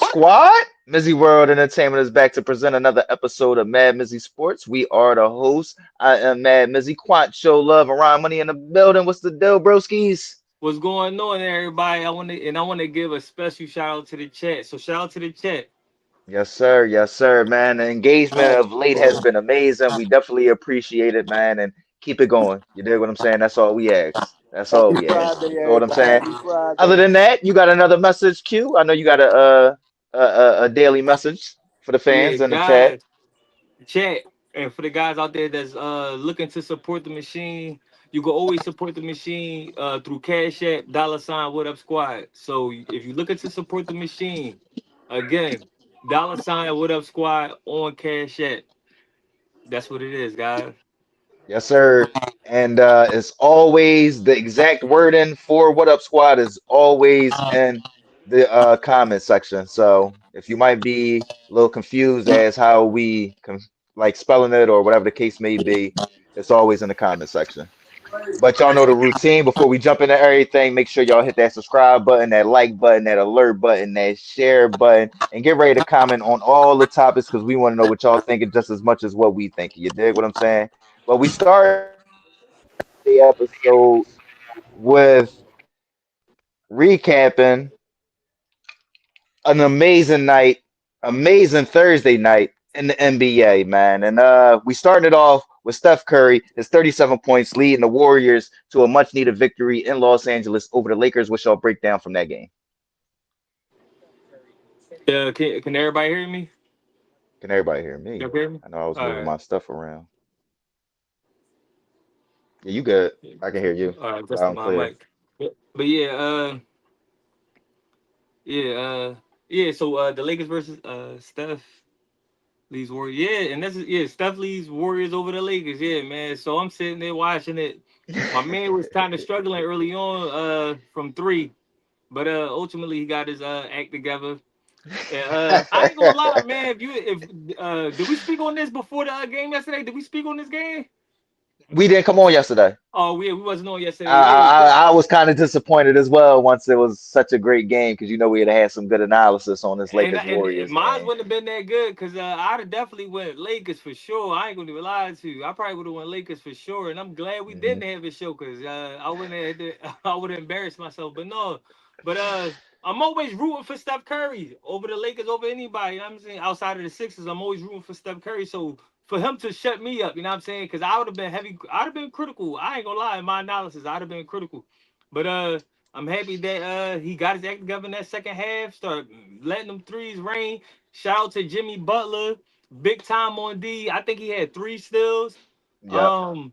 Squad? MizzyWorld Entertainment is back to present another episode of MadMizzy Sports. We are the hosts. I am MadMizzy. Quant Show Love and Ron Money in the building. What's the deal, broskies? What's going on, everybody? I want to give a special shout out to the chat. So shout out to the chat. Yes, sir. Yes, sir, man. The engagement of late has been amazing. We definitely appreciate it, man, and keep it going. You dig what I'm saying? That's all we ask. That's all Happy we ask. You Friday, feel what I'm everybody. saying? Happy Other Friday. than that, you got another message, Q? I know you got a daily message for the Yeah, fans in the chat. guys, chat. And for the guys out there that's looking to support the machine, you can always support the machine through Cash App, $ What Up Squad. So if you're looking to support the machine, again, $ What Up Squad on Cash App. That's what it is, guys. Yes, sir. And it's always the exact wording for What Up Squad is always in the comment section. So if you might be a little confused as how like spelling it or whatever the case may be, it's always in the comment section. But y'all know the routine. Before we jump into everything, make sure y'all hit that subscribe button, that like button, that alert button, that share button, and get ready to comment on all the topics because we want to know what y'all thinking just as much as what we think. You dig what I'm saying? But we started the episode with recapping an amazing night, amazing Thursday night in the NBA, man. And we started off with Steph Curry, his 37 points, leading the Warriors to a much needed victory in Los Angeles over the Lakers, which I'll break down from that game. Can everybody hear me? Can everybody hear me? Y'all hear me? I know I was All moving right. my stuff around. Yeah, you good. I can hear you All right, that's loud and my clear. mic. But yeah, yeah. So the Lakers versus Steph leads Warriors. Yeah, and Steph leads Warriors over the Lakers. Yeah, man. So I'm sitting there watching it. My man was kind of struggling early on from three, but ultimately he got his act together. I ain't gonna lie, man. If did we speak on this before the game yesterday? Did we speak on this game? We didn't come on yesterday. Oh, we wasn't on yesterday. Yeah, I was kind of disappointed as well once it was such a great game because you know we had some good analysis on this and Lakers and Warriors mine game. wouldn't have been that good because I'd have definitely went Lakers for sure. I ain't gonna even lie to you. I probably would have went Lakers for sure, and I'm glad we Hmm. didn't have a show because I wouldn't have had to, I would have embarrassed myself. But no, but I'm always rooting for Steph Curry over the Lakers over anybody. You know what I'm saying outside of the Sixers, I'm always rooting for Steph Curry. So for him to shut me up, you know what I'm saying? Because I would have been heavy. I'd have been critical. I ain't gonna lie. In my analysis, I'd have been critical. But I'm happy that he got his act together in that second half. Start letting them threes rain. Shout out to Jimmy Butler, big time on D. I think he had three steals. Yep. Um,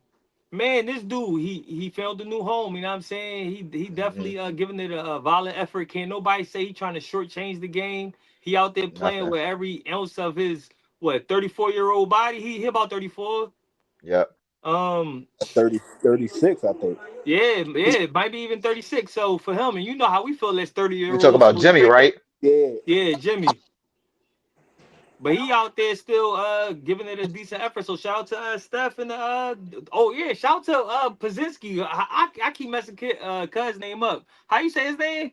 man, this dude he found a new home. You know what I'm saying? He Hmm. definitely giving it a violent effort. Can't nobody say he trying to shortchange the game. He out there playing Nothing. with every ounce of his 34-year-old body. He about 34. Yep. Um, 36, I think. yeah, it might be even 36. So for him, and you know how we feel as 30 We year talk olds about supposed to Jimmy, be. right? Yeah. Yeah, Jimmy. But he out there still giving it a decent effort. So shout out to Steph and oh yeah, shout out to Pazinski. I keep messing cuz name up. How you say his name?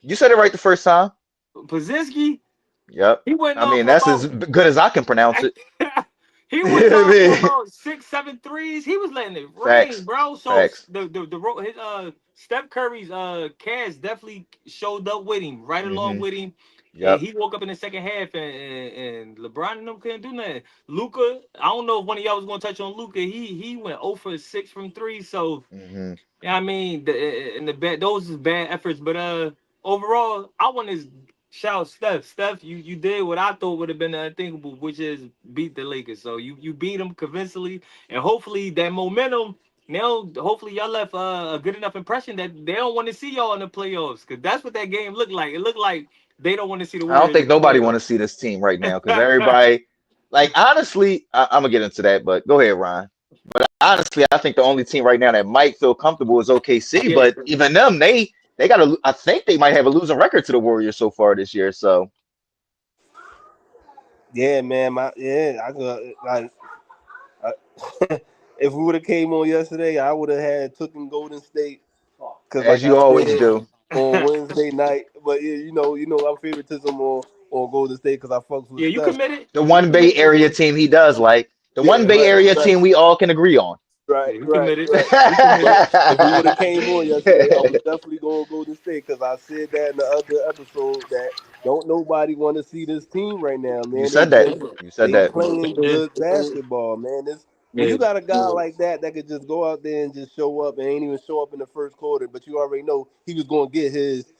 You said it right the first time. Pazinski. Yep. He went I off mean, for that's as about good as I can pronounce it. he went I off for mean, about 6, 7 threes. He was letting it rain, facts. bro. So Facts. his Steph Curry's cast definitely showed up with him, right along Hmm. with him. And Yep. he woke up in the second half, and LeBron and them couldn't do nothing. Luca, I don't know if one of y'all was gonna touch on Luca. He went 0 for 6 from three. So Hmm. yeah, I mean, the bad those is bad efforts, but overall, I want to shout Steph. Steph, you did what I thought would have been unthinkable, which is beat the Lakers. So you beat them convincingly, and hopefully that momentum. Now, hopefully y'all left a good enough impression that they don't want to see y'all in the playoffs, because that's what that game looked like. It looked like they don't want to see the I don't Warriors in think the nobody want playoffs. to see this team right now because everybody, like, honestly, I'm gonna get into that, but go ahead, Ryan. But honestly, I think the only team right now that might feel comfortable is OKC. Yeah, But even them, they got a. I think they might have a losing record to the Warriors so far this year. So Yeah, man. I could like I, if we would have came on yesterday, I would have had taken Golden State because, as like I you always said, do. on Wednesday night. But yeah, I'm favoritism on Golden State because I fucks with Yeah, you Steph. committed. The You one Bay committed. Area team he does like. The one Yeah, Bay right, Area right, team we all can agree on. right, Yeah, you right, committed. right. You But committed. if we would have came on yesterday, I was definitely going to Golden State because I said that in the other episode that don't nobody want to see this team right now, You man. said that. You said They that. playing Yeah, good basketball, man. This when yeah, you got a guy like that could just go out there and just show up and ain't even show up in the first quarter, but you already know he was going to get his.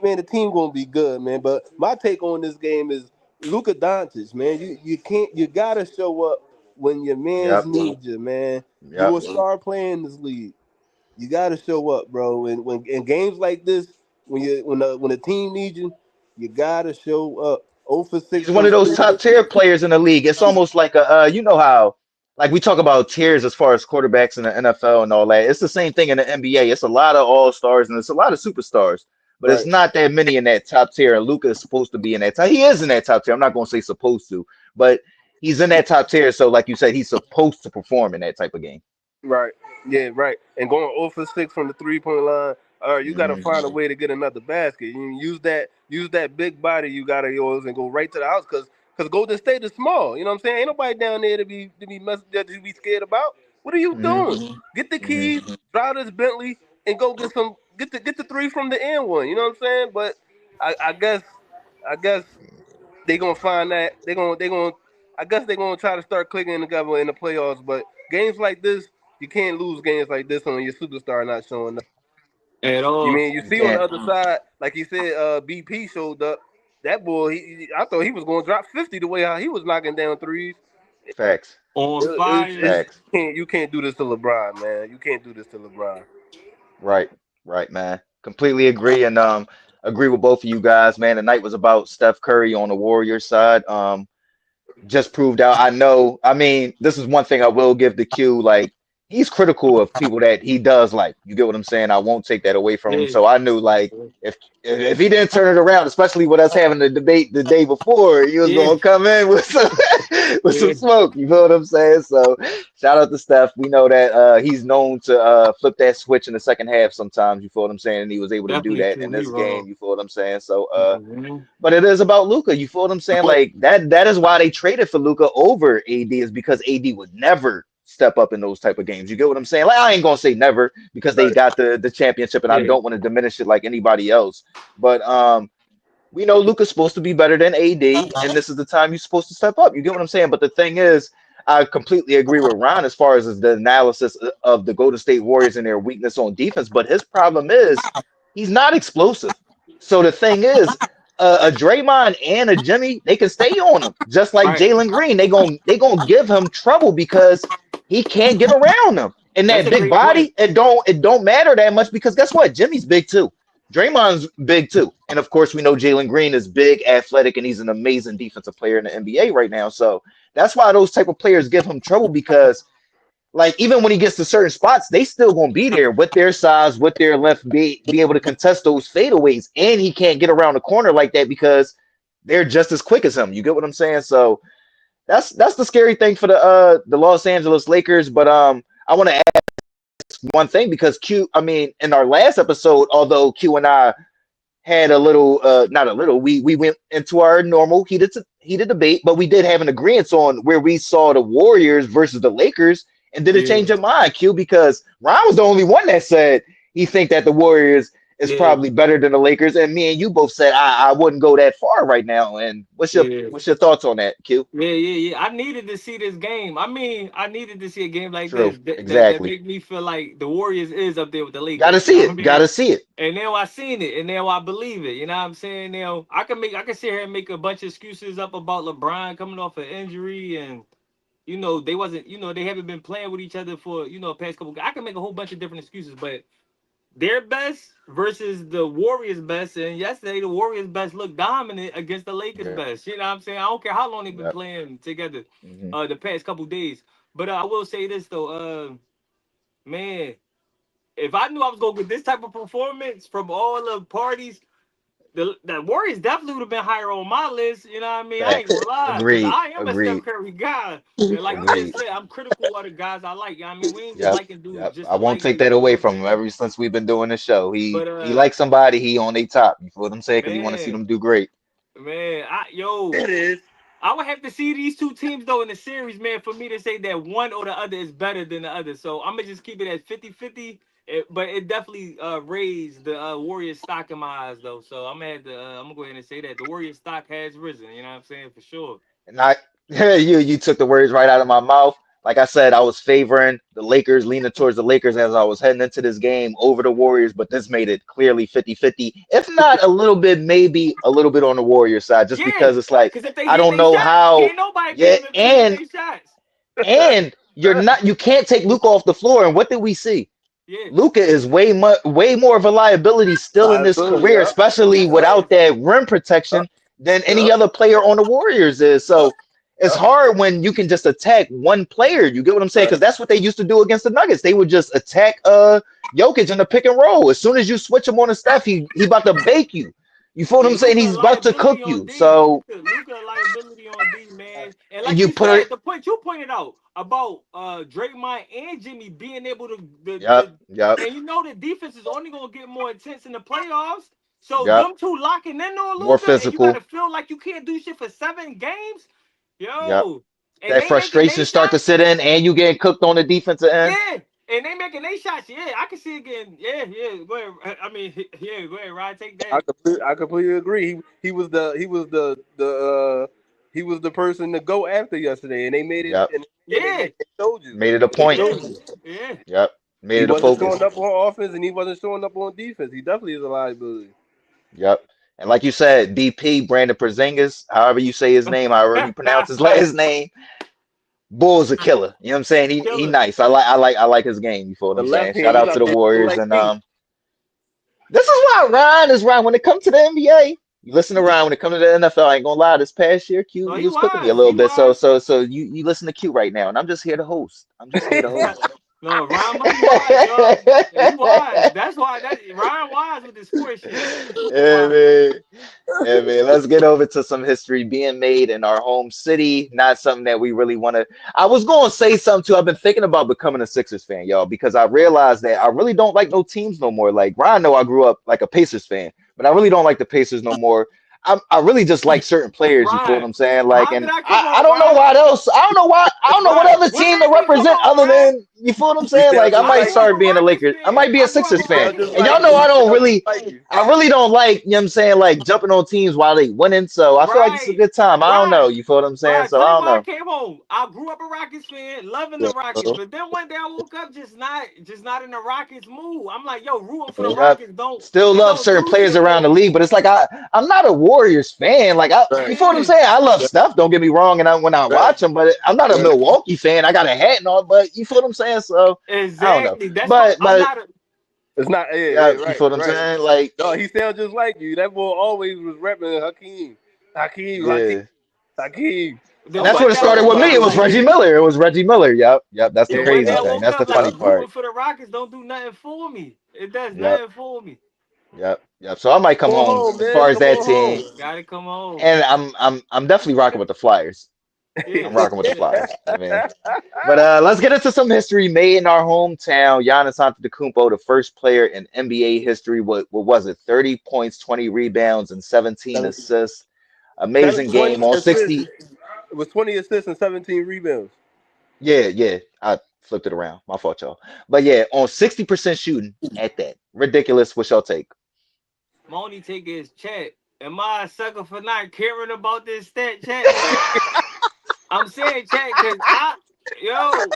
Man, the team going to be good, man. But my take on this game is Luka Doncic, man. You gotta show up when your man's Yep. need you, man. You Yep. a star player in this league. You gotta show up, bro. And when in games like this, when the team needs you, you gotta show up. 0 for He's 6 one from of those three. top tier players in the league. It's almost like a, you know how, like we talk about tiers as far as quarterbacks in the NFL and all that. It's the same thing in the NBA. It's a lot of all stars and it's a lot of superstars, but it's Right, not that many in that top tier. And Luka is supposed to be in that top. He is in that top tier. I'm not going to say supposed to, but he's in that top tier. So, like you said, he's supposed to perform in that type of game. right, yeah, right. And going 0 for 6 from the 3 point line. You gotta Hmm. find a way to get another basket. You use that big body you got of yours and go right to the house because Golden State is small. You know what I'm saying? Ain't nobody down there to be scared about. What are you Hmm. doing? Get the Hmm. keys, drive this Bentley, and go get the three from the end one. You know what I'm saying? But I guess they gonna find that they gonna I guess they're gonna try to start clicking together in the playoffs. But games like this, you can't lose games like this on your superstar not showing up. at You all. mean you You see on the can't. other side, like you said, BP showed up. That boy, I thought he was gonna drop 50 the way how he was knocking down threes. Facts. On fire. Facts. You can't do this to LeBron, man. You can't do this to LeBron. Right, right, man. Completely agree and agree with both of you guys, man. The night was about Steph Curry on the Warriors side. Just proved out. I know. I mean, this is one thing I will give the Q. Like, he's critical of people that he does like. You get what I'm saying? I won't take that away from him. Yeah, So I knew, like, if if he didn't turn it around, especially with us having the debate the day before, he was yeah, gonna come in with some with some yeah. smoke. You feel what I'm saying? So shout out to Steph. We know that he's known to flip that switch in the second half sometimes. You feel what I'm saying? And he was able to do Definitely that in prove me this game. wrong. You feel what I'm saying? So Mhm. but it is about Luca. You feel what I'm saying? But Like that is why they traded for Luca over AD is because AD would never step up in those type of games. You get what I'm saying? Like I ain't gonna say never because they Right. got the championship and I yeah, don't want to diminish it like anybody else. But we know Luca's supposed to be better than AD, and this is the time you're supposed to step up. You get what I'm saying? But the thing is, I completely agree with Ron as far as the analysis of the Golden State Warriors and their weakness on defense. But his problem is he's not explosive. So the thing is, a Draymond and a Jimmy, they can stay on him, just like right. Jalen Green. They gonna give him trouble because he can't get around them. And That's that a big great point. body, it don't matter that much because guess what? Jimmy's big too. Draymond's big too. And of course, we know Jalen Green is big, athletic, and he's an amazing defensive player in the NBA right now. So that's why those type of players give him trouble because, like, even when he gets to certain spots, they still gonna be there with their size, with their length, be able to contest those fadeaways. And he can't get around the corner like that because they're just as quick as him. You get what I'm saying? So that's the scary thing for the Los Angeles Lakers. But I want to one thing because Q, I mean, in our last episode, although Q and I had a little not a little, we went into our normal heated debate, but we did have an agreement on where we saw the Warriors versus the Lakers. And did it Yeah, change your mind, Q? Because Ron was the only one that said he think that the Warriors is yeah, probably better than the Lakers, and me and you both said I wouldn't go that far right now. And what's your yeah. what's your thoughts on that, Q? Yeah. I needed to see this game. I mean, I needed to see a game like True, this that exactly. make me feel like the Warriors is up there with the Gotta Lakers. You see know what I it, mean? gotta see it. And now I seen it, and now I believe it. You know what I'm saying? Now I can sit here and make a bunch of excuses up about LeBron coming off an injury, and they wasn't, they haven't been playing with each other for past couple. I can make a whole bunch of different excuses, but their best versus the Warriors' best, and yesterday the Warriors' best looked dominant against the Lakers' Yeah, best. You know what I'm saying? I don't care how long they've been yeah. playing together, Hmm. the past couple days. But I will say this though, man, if I knew I was gonna get this type of performance from all the parties, the Warriors definitely would have been higher on my list. You know what I mean? I ain't Facts. gonna lie, because Agreed. I am a Steph Agreed. Curry guy. And like you just Agreed. said, I'm critical of the guys I like. You know what I mean? We ain't just Yep. liking dudes Yep. just I to won't like take dudes. that You know away what I'm from him. saying? Ever since we've been doing this show, But he likes somebody. He on they top. You feel what I'm saying? Because he want to see man, them do great. man, It is. I would have to see these two teams though in the series, man, for me to say that one or the other is better than the other. So I'm gonna just keep it at 50-50. But it definitely raised the Warriors stock in my eyes though. So I'm gonna go ahead and say that the Warriors stock has risen. You know what I'm saying? For sure. And I, you took the words right out of my mouth. Like I said, I was favoring the Lakers, leaning towards the Lakers as I was heading into this game over the Warriors, but this made it clearly 50-50. If not a little bit, maybe a little bit on the Warriors side, just Yeah, because it's like because if they I hit don't their know shots, how. can't nobody beat Yeah, them if they hit their shots. and you can't take Luca off the floor. And what did we see? Yeah, Luca yeah, is way more of a liability still in this Liability, career, yeah. especially yes, he Yep. without is. that rim Yep. protection than any Yep. other player on the Warriors is. So it's Yep. hard when you can just attack one player. You get what I'm saying? Right. Because that's what they used to do against the Nuggets. They would just attack Jokic in the pick and roll. As soon as you switch him on the Steph, he about to bake you. You feel what Yeah, I'm saying? Luca He's about to cook liability on you. D. So Luca liability on D, man. And like you you put said, it. the point you pointed out about Draymond and Jimmy being able to Yep, yep, and you know the defense is only gonna get more intense in the playoffs. So yep. them two locking in on More Luca, and you gotta physical. feel like you can't do shit for 7 games, Yep. yo. And That they making frustration their start to shots, sit in, and you getting cooked on the defensive end. yeah. And they making their shots, yeah. I can see it again, yeah, yeah. Go ahead. I mean, yeah. Go ahead, Ryan. Take that. I completely agree. He was the person to go after yesterday, and they made it. Yep. And Yeah, they told you. Made it a They point. yeah, told you. yeah. Yep. Made He it a wasn't focus. showing up on offense, and he wasn't showing up on defense. He definitely is a liability. Yep. And like you said, BP, Brandon Porzingis, however you say his name, however you pronounce his last name, Bull's a killer. You know what I'm saying? He Killer. nice. I like his game. You feel what The I'm saying? left Shout hand, he out to like the that. He Warriors. like And King. this is why Ryan is Ryan. When it comes to the NBA, you listen to Ryan. When it comes to the NFL, I ain't gonna lie. This past year, Q, No, he he was cooking me a was. little He bit. So was. so so you listen to Q right now, and I'm just here to host. I'm just here to host. No, Ryan mighty wise, yo. He wise. That's why that Ryan wise with the sports shit. He super Yeah, wise. man. Yeah, man. Let's get over to some history being made in our home city. Not something that we really want to. I was going to say something too. I've been thinking about becoming a Sixers fan, y'all, because I realized that I really don't like no teams no more. Like Ryan, know I grew up like a Pacers fan, but I really don't like the Pacers no more. I really just like certain players. You feel what Ryan, I'm saying? Like, how did and I come I on, don't know Ryan? what else. I don't know why. I don't know what Ryan, other what team to made me come represent on, other Ryan? than you feel what I'm You saying. Like, sound I just I might like grew up you. start a being a Rockets Lakers. I fan. might be a I grew up Sixers a You fan. sound Rockets just And fan. y'all like know you. I You don't sound just really. like you. I really don't like, you know what I'm saying, like jumping on teams while they winning. So I feel like it's a Right. good time. I don't know. Right. You feel what I'm saying? Right. So Tell I you don't why I know. came home. I grew up a Rockets fan, loving the Rockets. But then one day I woke up just not in the Rockets mood. I'm like, yo, rooting for the Yep. Rockets don't Still it love don't certain do players shit around for the me. league, but it's like I'm not a Warriors fan. Like you Right. feel what I'm Yeah. saying? I love Steph. Don't get me wrong. And when I Right. watch them, but I'm not a Right. Milwaukee fan. I got a hat and all, but you feel what I'm saying? So I don't know. Exactly. That's why I'm But not a It's not. Yeah. yeah, Yeah. you Right. feel what I'm Right. saying? Like No, he sounds just like you. That boy always was rapping Hakeem, Hakeem, Hakeem, yeah. Hakeem. the And I'm that's like, where one it day I bro, started you with woke me. up might It as was well. Reggie Miller. It was Reggie Miller. Yep. Yep. That's the the Yeah. one day crazy I Yep. thing. woke That's up the like funny Yep. part. rooting for the Rockets don't do nothing for me. It does Yep. nothing for me. Yep. Yep. So I might come Come on home home, as man. far as Come that on team. home. Gotta come on. And I'm definitely rocking with the Flyers. Yeah, I'm rocking with the yeah. Flyers. I mean, but let's get into some history made in our hometown. Giannis Antetokounmpo, the first player in NBA history. What was it? 30 points, 20 rebounds, and 17 assists. Amazing 20 game on assists. 60. It was 20 assists and 17 rebounds. Yeah, yeah. I flipped it around. My fault, y'all. But yeah, on 60% shooting at that. Ridiculous. What's y'all take? My only take is chat. Am I a sucker for not caring about this stat chat? Because I'm saying chat because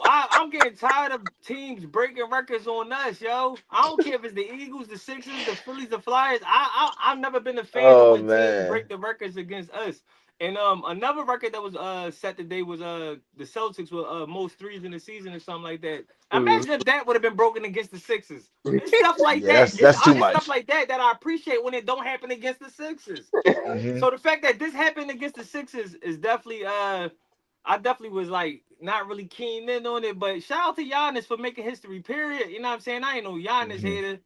I'm getting tired of teams breaking records on us, yo. I don't care if it's the Eagles, the Sixers, the Phillies, the Flyers. I've never been a fan of Oh when teams man. break the records against us. And another record that was set today was the Celtics with most threes in the season or something like that. Mhm. Imagine if that would have been broken against the Sixers. It's stuff like Yeah, that. that's too It's stuff much. like that that I appreciate when it don't happen against the Sixers. Hmm. So the fact that this happened against the Sixers is definitely I definitely was like not really keen in on it, but shout out to Giannis for making history. Period. You know what I'm saying? I ain't no Giannis Hmm. hater.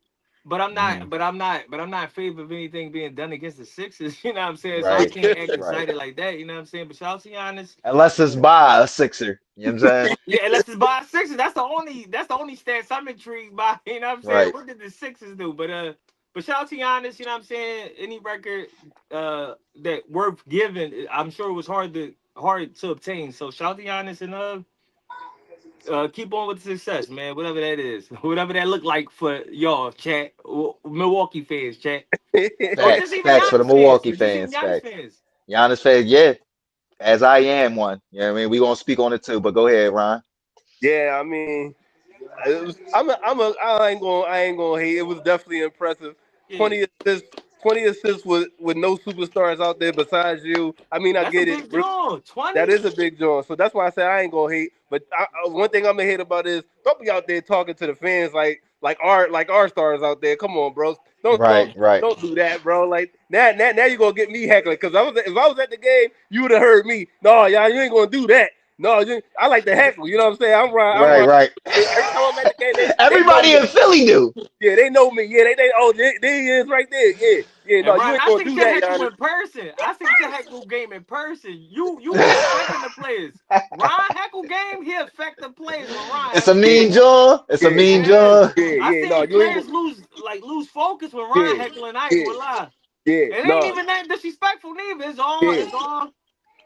but I'm not, Mhm. but I'm not, but I'm not in favor of anything being done against the Sixers. You know what I'm saying? So I Right, can't act right. excited like that. You know what I'm saying? But shout out to Giannis. Unless it's by a Sixer. You know what I'm saying? Yeah, unless it's by Sixers. That's the only stance I'm intrigued by. You know what I'm saying? Right. What did the Sixers do? But shout out to Giannis, you know what I'm saying? Any record that worth giving, I'm sure it was hard to obtain. So shout out to Giannis and keep on with the success, man. Whatever that is. Whatever that look like for y'all, chat. Milwaukee fans, chat. Or just Facts. even Facts for the Giannis fans. Milwaukee Or just even fans. Giannis Facts. fans. Giannis fans, yeah. As I am one. You know what I mean? We gonna speak on it too, but go ahead, Ron. Yeah, I mean, it was, I ain't gonna hate. It was definitely impressive. Yeah. 20 assists, 20 assists with no superstars out there besides you. I mean, I That's a get it. big draw. 20? That is a big joint. So that's why I say I ain't gonna hate. But one thing I'm gonna hate about is don't be out there talking to the fans like our stars out there. Come on, bros. Don't Right, talk. right. Don't do that, bro. Like now you gonna get me heckling because if I was at the game, you would have heard me. No, y'all, you ain't gonna do that. No, I like to heckle. You know what I'm saying? I'm Right, Ryan. right. Every time I'm at the game, they know Everybody me. in Philly do. Yeah, they know me. Yeah, there he is right there. Yeah, yeah. And No, you Ryan, ain't I gonna seen do your that, heckle Giannis. in person. I seen your heckle game in person. You be affecting the players. Ryan heckle game, he affect the players when Ryan It's a heckle. Yeah, mean John. It's a yeah, mean Yeah. John. yeah, I yeah. No, seen you ain't players gonna. lose focus when Ryan Yeah, heckling. I ain't yeah, gonna lie. yeah. It ain't No, even that disrespectful neither. It's all yeah, it's all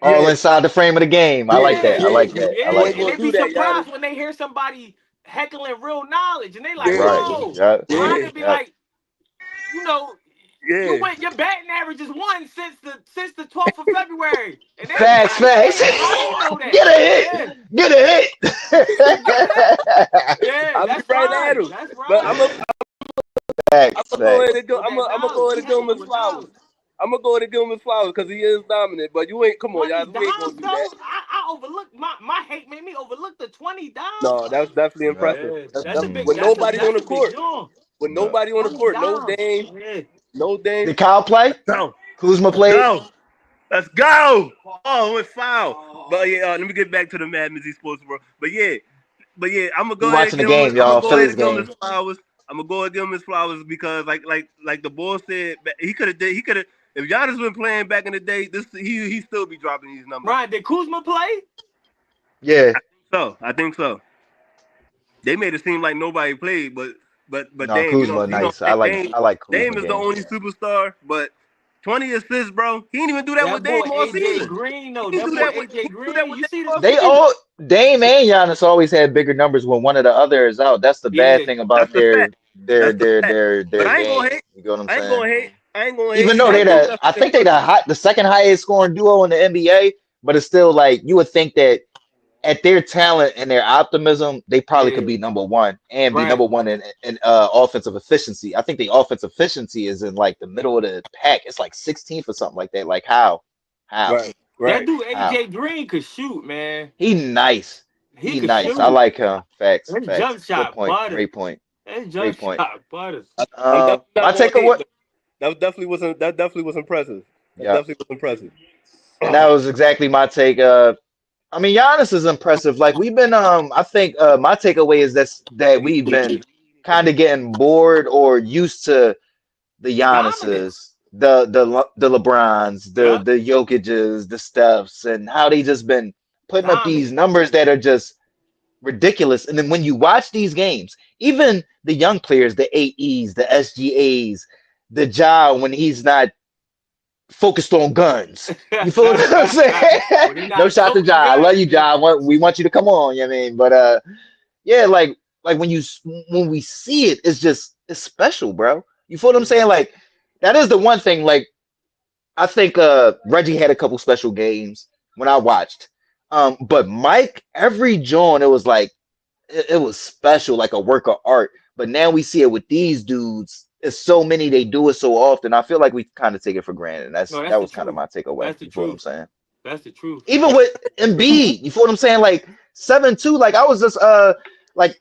All yeah, inside the frame of the game. I like yeah, that. yeah. I yeah. like You that. I Yeah. you like ain't And it. they gonna be do that, Giannis. surprised when they hear somebody heckling real knowledge. And they like, Yeah, Right. whoa. Yep. Ryan yeah, would be Yep. like, you know, you yeah, went your batting average is one since the 12th of February. And they be Facts, like, facts. damn, how he know that? Get a Yeah. hit. Get a hit. Yeah, I'll be that's right at Ryan. him. That's But Ryan. I'm Facts, gonna go ahead facts. and go. With that I'm gonna go knowledge. ahead He and give him heckling his with flowers. knowledge. I'm gonna go ahead and give him his flowers because he is dominant. But you ain't. Come on, 20 y'all. We ain't gonna dimes do that. though. I overlooked my hate made me overlook the 20 dimes. No, that's definitely Yep. impressive. Yeah, That's that's a definitely big Mhm. with nobody on that's the a big court. jump. With Yep. nobody on the 20 court. No dimes. Dame. Yeah. No Dame. Did Kyle play? Go. Kuzma Let's played? go. Let's go. Oh, it's foul. But yeah, let me get back to the MadMizzy Sports world. But yeah, I'm gonna We go ahead watching and the give him. game, I'm gonna y'all. go ahead Phillies and give him his game. flowers. I'm gonna go ahead and give him his flowers because, like the boy said, he could have did. He could have. If Giannis been playing back in the day, he still be dropping these numbers. Ryan, did Kuzma play? Yeah. So I think so. They made it seem like nobody played, but No, Dame, Kuzma nice. Dame I like Dame Kuzma is the game. only superstar. But 20 assists, bro. He didn't even do that with That boy Dame all AJ season. Green, He though. didn't That do boy that with AJ he didn't do that Green. with You Dame see all this? They season. all Dame and Giannis always had bigger numbers when one of the other is out. That's the bad Yeah. thing about That's the fact. their That's the their fact. their But their I ain't gonna game. hate. You get what I'm I ain't saying? gonna hate. I ain't gonna hate. Even He though That dude. I definitely think they impressive. the second highest scoring duo in the NBA, but it's still like you would think that at their talent and their optimism, they probably could Yeah. be number one and be Right. number one in offensive efficiency. I think the offensive efficiency is in like the middle of the pack. It's like 16th or something like that. Like how? How? Right. That Right. dude How? AJ Green could shoot, man. He nice. He He could nice. I shoot. like him. Facts. His Facts. jump Good shot point. butter. Great point. His jump Great point. shot butter. I'm definitely My not gonna takeaway. hate, but that definitely was impressive. That Yeah. definitely was impressive. And that was exactly my take. I mean, Giannis is impressive. Like we've been, I think my takeaway is that we've been kind of getting bored or used to the The dominance. Giannis's, the LeBrons, Yep. the Jokic's, the Stephs, and how they just been putting up these Dominant. numbers that are just ridiculous. And then when you watch these games, even the young players, the AEs, the SGAs, the Ja when he's not focused on guns. You feel what I'm saying? When he No not shot to toting Ja. I love guns, you, Ja. We want you to come on. You know what I mean, but yeah, like when we see it, it's special, bro. You feel what I'm saying? Like that is the one thing. Like I think Reggie had a couple special games when I watched. But Mike, every John, it was like it was special, like a work of art. But now we see it with these dudes. It's so many they do it so often. I feel like we kind of take it for granted. And no, that's that the was kind of truth. my takeaway. That's the You feel what I'm truth. saying? That's the truth. Even with Embiid, you feel what I'm saying? Like 7-2. Like I was just like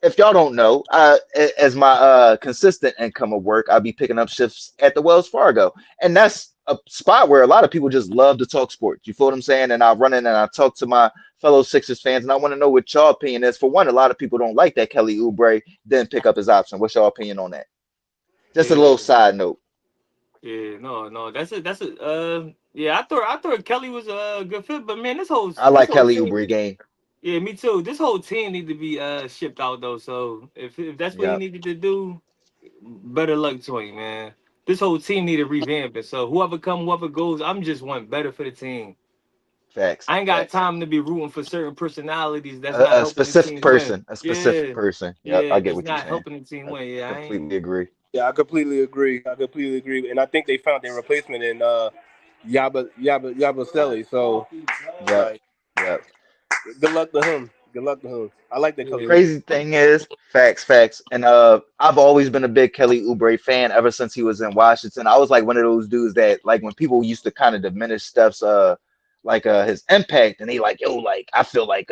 if y'all don't know, as my consistent income of work, I'll be picking up shifts at the Wells Fargo, and that's a spot where a lot of people just love to talk sports. You feel what I'm saying? And I run in and I talk to my fellow Sixers fans, and I want to know what y'all opinion is. For one, a lot of people don't like that Kelly Oubre didn't pick up his option. What's y'all opinion on that? Just a Yeah, little side note. yeah, no, yeah. I thought Kelly was a good fit, but man, I this like whole Kelly team, Oubre game. yeah, me too. This whole team need to be shipped out though. So if that's what he Yep. needed to do, better luck to him, man. This whole team need a revamping. So whoever come, whoever goes, I'm just want better for the team. Facts. I ain't got Facts. time to be rooting for certain personalities that's not A helping the specific team win. person. A specific Yeah, person. Yep. yeah, I get that's what you're not saying. helping the team I win. Yeah, I ain't. completely agree. Yeah, I completely agree. I completely agree, and I think they found their replacement in Yabusele. So, Yep. like, Yep. good luck to him. Good luck to him. I like the Kelly Yeah, Oubre. Crazy thing is, facts. And I've always been a big Kelly Oubre fan ever since he was in Washington. I was like one of those dudes that like when people used to kind of diminish Steph's his impact and they like, yo, like I feel like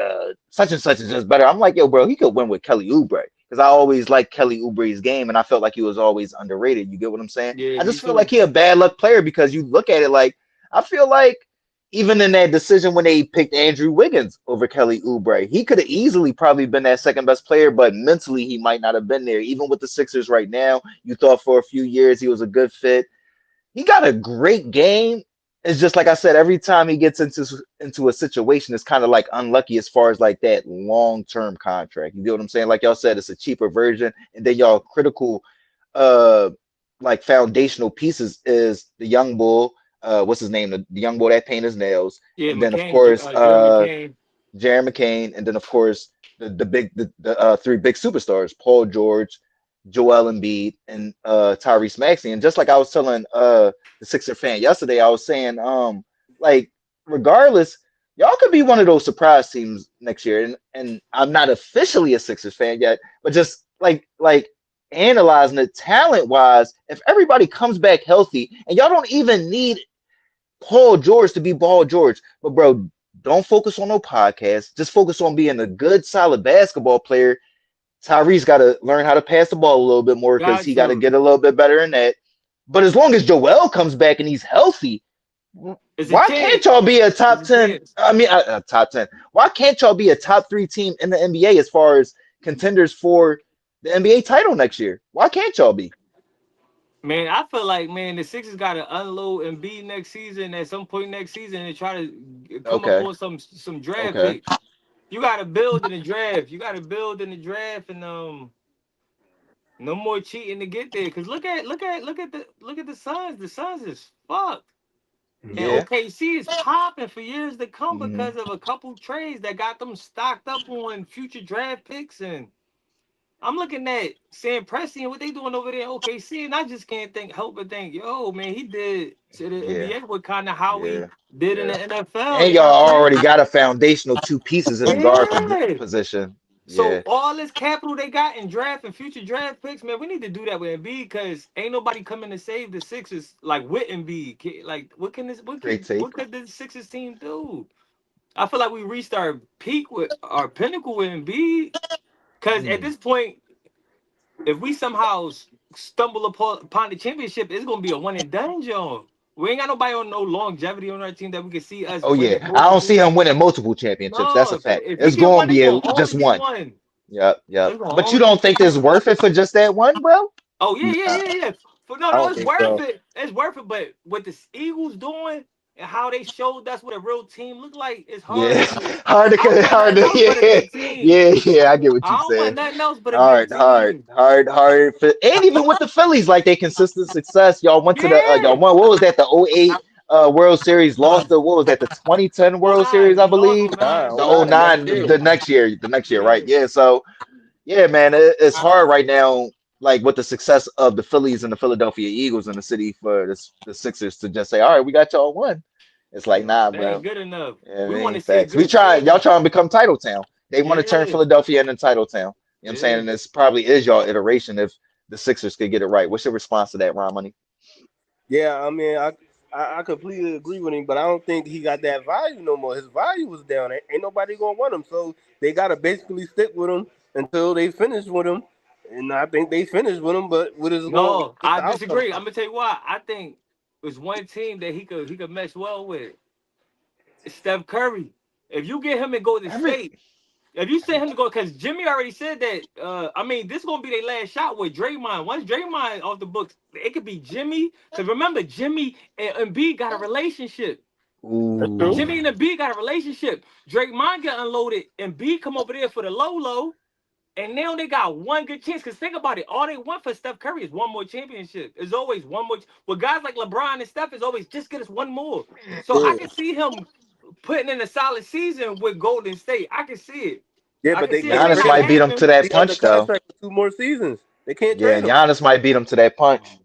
such and such is just better. I'm like, yo, bro, he could win with Kelly Oubre. Because I always liked Kelly Oubre's game and I felt like he was always underrated. You get what I'm saying? yeah, I me just feel like too. he a bad luck player because you look at it like I feel like even in that decision when they picked Andrew Wiggins over Kelly Oubre, he could have easily probably been that second best player, but mentally he might not have been there. Even with the Sixers right now, you thought for a few years he was a good fit. He got a great game. It's just like I said, every time he gets into a situation, it's kind of like unlucky as far as like that long term contract. You get what I'm saying? Like y'all said, it's a cheaper version, and then y'all critical uh like foundational pieces is the young bull. What's his name? The young boy that paint his nails, Yeah, and then of McCain, course Jeremy McCain. Jaron McCain, and then of course the three big superstars: Paul George, Joel Embiid, and Tyrese Maxey. And just like I was telling the Sixer fan yesterday, I was saying like regardless, y'all could be one of those surprise teams next year. And I'm not officially a Sixers fan yet, but just like analyzing it talent wise, if everybody comes back healthy, and y'all don't even need Paul George to be Paul George. But bro, don't focus on no podcast. Just focus on being a good, solid basketball player. Tyrese got to learn how to pass the ball a little bit more because Got he got to to. get a little bit better in that. But as long as Joel comes back and he's healthy, It's a why can't chance. y'all be a It's top a 10? chance. I mean, top 10. Why can't y'all be a top three team in the NBA as far as contenders for the NBA title next year? Why can't y'all be? Man, I feel like man, the Sixers got to unload and be next season at some point next season and try to come up Okay. on some draft Okay. picks. You got to build in the draft. You got to build in the draft and no more cheating to get there. Cause look at the Suns. The Suns is fucked. And Yeah. OKC is popping for years to come Hmm. because of a couple trades that got them stocked up on future draft picks. And I'm looking at Sam Presti and what they doing over there in OKC, and I just can't help but think, yo, man, he did to the Yeah. NBA what kind of how he Yeah. did in the Yeah. NFL. And You y'all know what I'm saying? already got a foundational two pieces in the guard Yeah. position. Yeah, So all this capital they got in draft and future draft picks, man, we need to do that with Embiid because ain't nobody coming to save the Sixers like with Embiid. Like, great take. what could this Sixers team do? I feel like we reached our peak with our pinnacle with Embiid. Because at Mm. this point, if we somehow stumble upon the championship, it's gonna be a one and done, Joe. We ain't got nobody on no longevity on our team that we can see us Oh winning yeah, I don't see multiple. him winning multiple championships. That's No, a fact. if he It's get going to one, it's be gonna just only be one. one. Yep. It's gonna But you only be don't think it's one. worth it for just that one, bro? Oh yeah, yeah, Nah, yeah, yeah. For I no, don't it's think worth so. it. It's worth it. But what the Eagles doing and how they showed that's what a real team look like, it's hard. Yeah, Like hard I don't to, want hard nothing to, else but a good team. yeah. I get what I you don't want said. nothing else but a good Hard, hard, team. hard, hard. And even with the Phillies, like they consistent success. Y'all went to the y'all Yeah. won. What was that? The '08 World Series. Lost the what was that? The 2010 Oh World Series, nine. I We lost believe. oh Nah, nine. oh The nine, the next '09, year. the next year, right? Yeah. Yeah. So yeah, man, it's hard right now. Like with the success of the Phillies and the Philadelphia Eagles in the city for the Sixers to just say, all right, we got y'all one. It's like, No, nah, that ain't bro. good enough. Yeah, I We want mean, to see a facts. We good try, y'all team. trying to become Title Town. They want to turn Yeah. Philadelphia into Title Town. You know what I'm saying? Yeah. And this probably is y'all iteration if the Sixers could get it right. What's your response to that, Ron Money? Yeah, I mean, I completely agree with him, but I don't think he got that value no more. His value was down. Ain't nobody gonna want him, so they gotta basically stick with him until they finish with him. And I think they finished with him, but No, what's I the outcome? disagree. I'm gonna tell you why. I think it's one team that he could mesh well with. It's Steph Curry. If you get him and go to Every state, If you send him to go, because Jimmy already said that. I mean, this is gonna be their last shot with Draymond. Once Draymond off the books, it could be Jimmy. Because remember, Jimmy and B got a relationship. That's true. Jimmy Ooh. and B got a relationship. Draymond got unloaded, and B come over there for the low. And now they got one good chance. Because think about it. All they want for Steph Curry is one more championship. It's always one more. With guys like LeBron and Steph, is always just get us one more. So I Yeah, can see him putting in a solid season with Golden State. I can see it. yeah, I but can they see it. can't May Giannis trade not him. might beat him to happen. that He under punch though. contract for 2 more seasons. They can't Yeah, trade him. Giannis might beat him to that punch.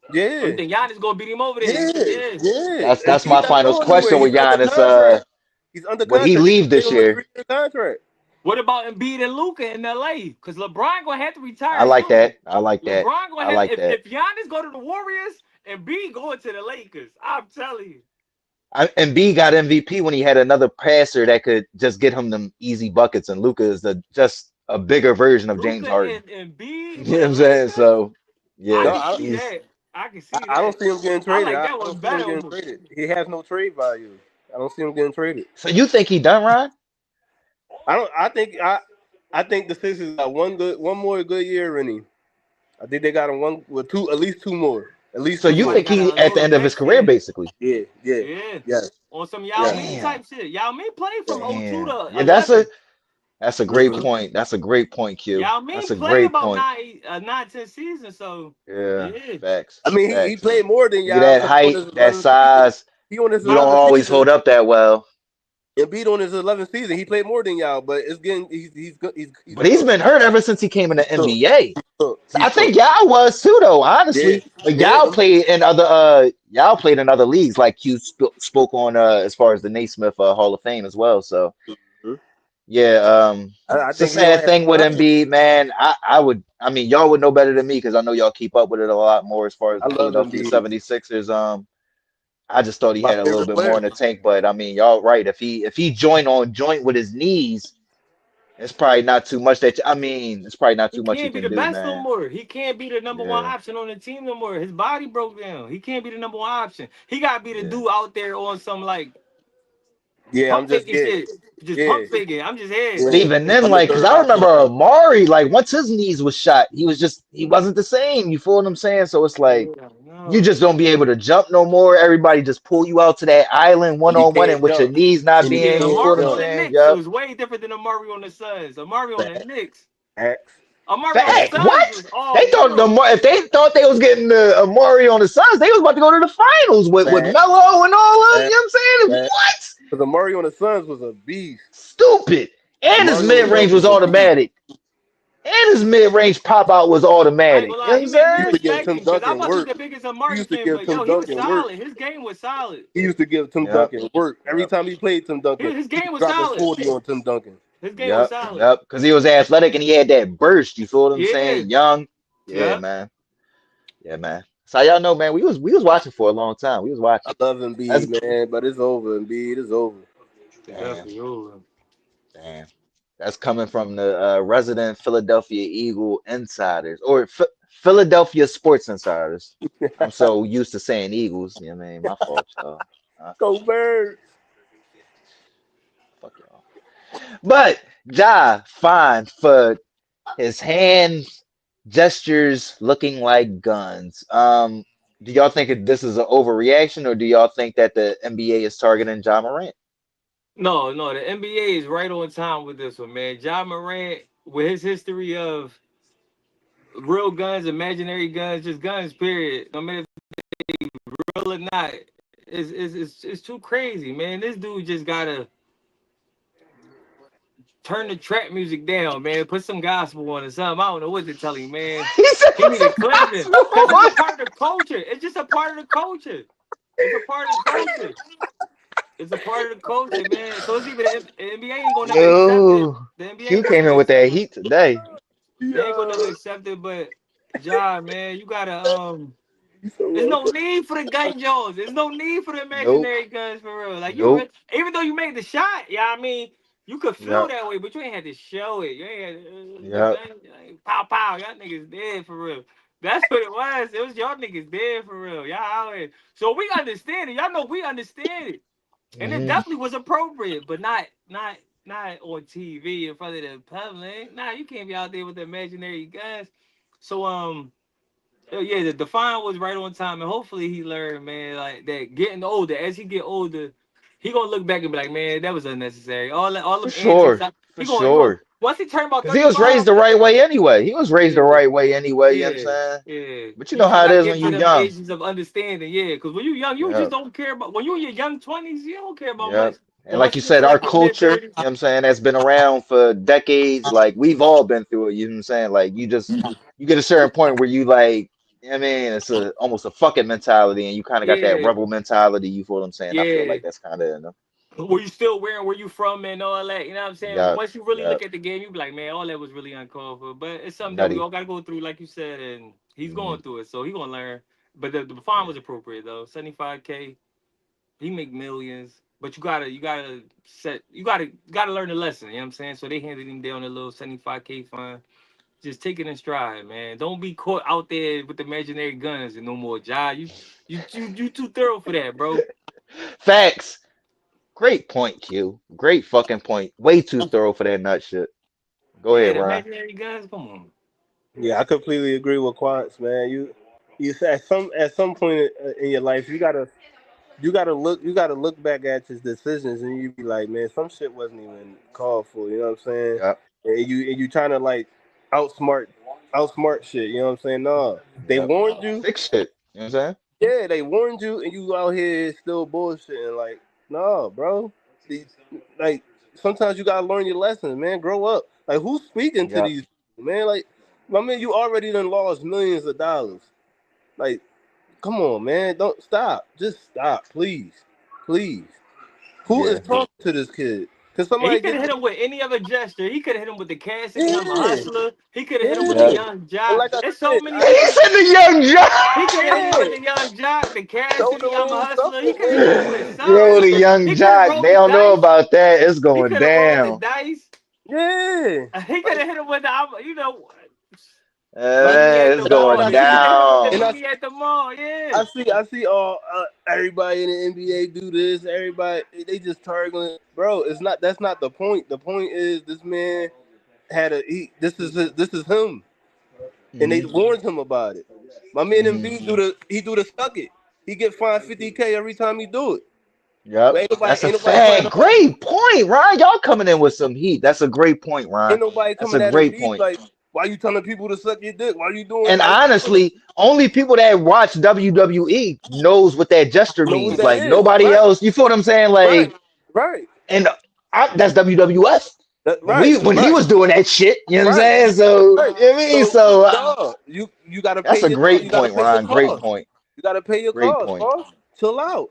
Oh, you Yeah, think Giannis gonna beat him over there? yeah, Yeah. yeah. And That's he's my not finals going anywhere. question He's with under Giannis. contract. He's under Would he contract. They leave just gave this him a year? 3-year contract. What about Embiid and Luca in LA? Because LeBron gonna have to I retire like soon. that. I like that. LeBron gonna I have like that. if Giannis go to the Warriors and B going to the Lakers. I'm telling you, And B got MVP when he had another passer that could just get him them easy buckets, and Luca is just a bigger version of James Luca Harden. and B You with know what the I'm saying? Lakers. So I yeah, No, can see he's. that. I can see I that. don't see him getting I traded. like I that one don't see him better getting almost. traded. He has no trade value. I don't see him getting traded. So you think he done, Ron? I don't. I think the Sixers got one more good year in him. I think they got him one with two, at least 2 more, at least So two They you more. probably think gotta he at unload the him end of his next career, year. basically? Yeah, yeah, Yeah. yes, On some Yao yes, Ming Damn, type shit. Yao Ming played from yes. '02 damn. to Yeah, 11. that's a great Mhm. point. That's a great point, Q. Yao That's Ming a played great about point. 9, 10 seasons. So Yeah, yeah. facts, I mean, he facts. played more than You y'all that because on height, his that 11th season, size, he on his you don't 11th always season. hold up that well. And beat on his 11th season, he played more than y'all. But it's getting he's good. He's But he's cooked. been hurt ever since he came in the He's cooked. NBA. Cooked. So I He's think cooked. y'all was too, though, Yeah, honestly. But yeah. y'all played in other leagues, like Q spoke on as far as the Naismith Hall of Fame as well. So Mhm. yeah, I it's a think he don't sad have thing with nothing. Embiid, man. I mean, y'all would know better than me because I know y'all keep up with it a lot more as far as I the love Philadelphia Embiid. 76ers. I just thought he My had a little favorite bit more player. in the tank, but I mean, y'all right. If he joint with his knees, it's probably not too much I mean, it's probably not He too much he can't be can the do, best no man. more. He can't be the number one Yeah, option on the team no more. His body broke down. He can't be the number one option. He gotta be the yeah. dude out there on some like Yeah, I'm pump just faking yeah, shit. Just yeah, pump faking. I'm just here. But yeah. even then, I'm the like, cause third I option. remember Amari, like, once his knees was shot, he wasn't the same. You feel what I'm saying? So it's like Yeah, you no. just don't be able to jump no more. Everybody just pull you out to that island one And you on one, and can't with your jump. knees not And you Yeah, being, you can't feel what Amari I'm on jump. the saying? Knicks. It Yep. was way different than Amari on the Suns. Amari on the Facts. Knicks. Facts. Amari on the Fact. Suns What? was They all thought world. if they thought they was getting Amari on the Suns, they was about to go to the finals with Facts. Melo and all of them. You Facts. know what I'm saying? Facts. What? Because Amari on the Suns was a beast. Stupid. And his Amari on the mid Yeah. range Suns was was a beast. automatic. And his mid range pop out was I ain't automatic. gonna You know lie, what he I'm made me He used saying? to give respect Tim him because I Duncan wasn't work. the biggest He Amari used to fan, give but Tim yo, he was Duncan work. solid. His game was solid. He used to give Tim Yep. Duncan work. Every Yep. time he played Tim Duncan, His he was game was dropping solid. 40 on Tim Duncan. His game was Yep. solid. Yep. Because he was athletic and he had that burst. You feel what I'm Yeah. saying? Young. Yeah, Yeah. man. Yeah, man. So y'all know, man, we was watching for a long time. We was I watching. love That's Embiid, man, but it's over. Embiid, it's over. It's damn, definitely over. damn. That's coming from the resident Philadelphia Eagle insiders or Philadelphia sports insiders. I'm so used to saying Eagles. You know what I mean? My fault, y'all. Go Birds. Fuck y'all. But Ja, fine for his hand gestures looking like guns. Do y'all think this is an overreaction, or do y'all think that the NBA is targeting Ja Morant? No, no, the NBA is right on time with this one, man. Ja Morant, with his history of real guns, imaginary guns, just guns, period. No matter if real or not, it's too crazy, man. This dude just gotta turn the trap music down, man. Put some gospel on or something. I don't know what to tell him, man. He said He put need to some cleanse gospel because it's a on. part of the culture. It's just a part of the culture. It's a part of the culture. It's a part of the culture, man. So it's even the NBA ain't gonna never accept it. Yo, The NBA Q ain't gonna came never in with accept that it. heat today. They ain't gonna never Yo, accept it. But Ja, man, you gotta you so there's no welcome. need for the gun jaws. There's no need for the Nope, imaginary guns for real. Like nope. even though you made the shot, yeah, I mean, you could feel Yep, that way, but you ain't had to show it. You ain't had the yep. gun, like, pow pow. Y'all niggas dead for real. That's what it was. It was y'all niggas dead for real. Y'all out here. So we understand it. Y'all know we understand it, and it Hmm. definitely was appropriate, but not. not on TV in front of the public. Nah, you can't be out there with the imaginary guns. So yeah, the define was right on time, and hopefully he learned, man, like that. Getting older, as he get older, he gonna look back and be like, man, that was unnecessary. All For them antics. sure. For He gonna sure. once he turn about Because he was 35. raised the right way anyway. He was raised the Yeah, right way anyway, you know what I'm yeah, saying? yeah. But you You know just how it gotta is when get to you them young. ages of understanding. Yeah, because when you young, you just Yeah. don't care about. When you in your young 20s, you don't care about Yeah. much. And But like once you you get said, to our like your mid culture, you 30s, know what I'm saying, that's been around for decades. Like we've all been through it, you know what I'm saying? Like you get a certain point where you like, I mean, it's a almost a fucking mentality and you kind of got that yeah, rebel mentality, you feel what I'm saying? I feel yeah. like that's kind of in them. Were you still wearing where you from and all that? You know what I'm saying? Yep. Once you really Yep. look at the game, you be like, man, all that was really uncalled for. But it's something that we Nutty. all gotta go through, like you said, and he's Hmm. going through it, so he gonna learn. But the fine Yeah. was appropriate though. 75K, he make millions. But you gotta learn the lesson, you know what I'm saying? So they handed him down a little 75K fine. Just take it in stride, man. Don't be caught out there with the imaginary guns and no more. Ja, you too thorough for that, bro. Facts. Great point, Q. Great fucking point. Way too thorough for that nut shit. Go Yeah, ahead, the Ryan. imaginary guns, come on. Yeah, I completely agree with Quants, man. You at some point in your life, you gotta look back at his decisions, and you be like, man, some shit wasn't even called for. You know what I'm saying? Yep. And you trying to like outsmart outsmart shit. You know what I'm saying? No, they Yep. warned you. Fix shit. You know what I'm saying? Yeah, they warned you, and you out here still bullshitting. Like, no, bro. These, like, sometimes you gotta learn your lessons, man. Grow up. Like, who's speaking to Yep. these people, man? Like, I mean, you already done lost millions of dollars. Like, come on, man. Don't stop. Just stop, please, please. Who is Yeah. talking to this kid? Cause And he somebody could get have hit this. him with any other gesture. He could have hit him with the Cassidy, I'm a Yeah, hustler. He could have hit him with the yeah. Yep. young And jock. like I There's so said, many He different. said the young He could have hit him yeah, with the young jock, the show the Cassidy, I'm a ring, hustler. He something, could have hit him with Jock. Yo, something. the young He could have Jock. rolled They the don't know dice. about that. It's He going could have rolled the down. dice. man. Yeah, He could like have hit him with the, like, meet me at It's the that's mall. what I going Yeah, he see. could have hit him with the And down. meet me at the mall. Yeah. I see all everybody in the NBA do this. Everybody they just targeting, bro. It's not. That's not the point. The point is this man had a. This is him, and they Hmm. warned him about it. My man Hmm. MB do the suck it. He get fined 50K every time he do it. Yep. But That's a ain't nobody putting fact. him up. Great point, Ryan. Y'all coming in with some heat. That's a great point, Ryan. Ain't nobody That's a coming at him great beef point. like, why you telling people to suck your dick? Why you doing And like honestly, only people that watch WWE knows what that gesture know what means. that Like is? nobody Right, else. You feel what I'm saying? right, Like, right. and that's WWF. Right, When he right, was doing that shit, you know what I'm right, saying? So right. you know what I mean, So so dog, you gotta that's pay a your great you gotta point, pay your Ron. Great cost. point. You gotta pay your Great cost, point. boss. Chill out.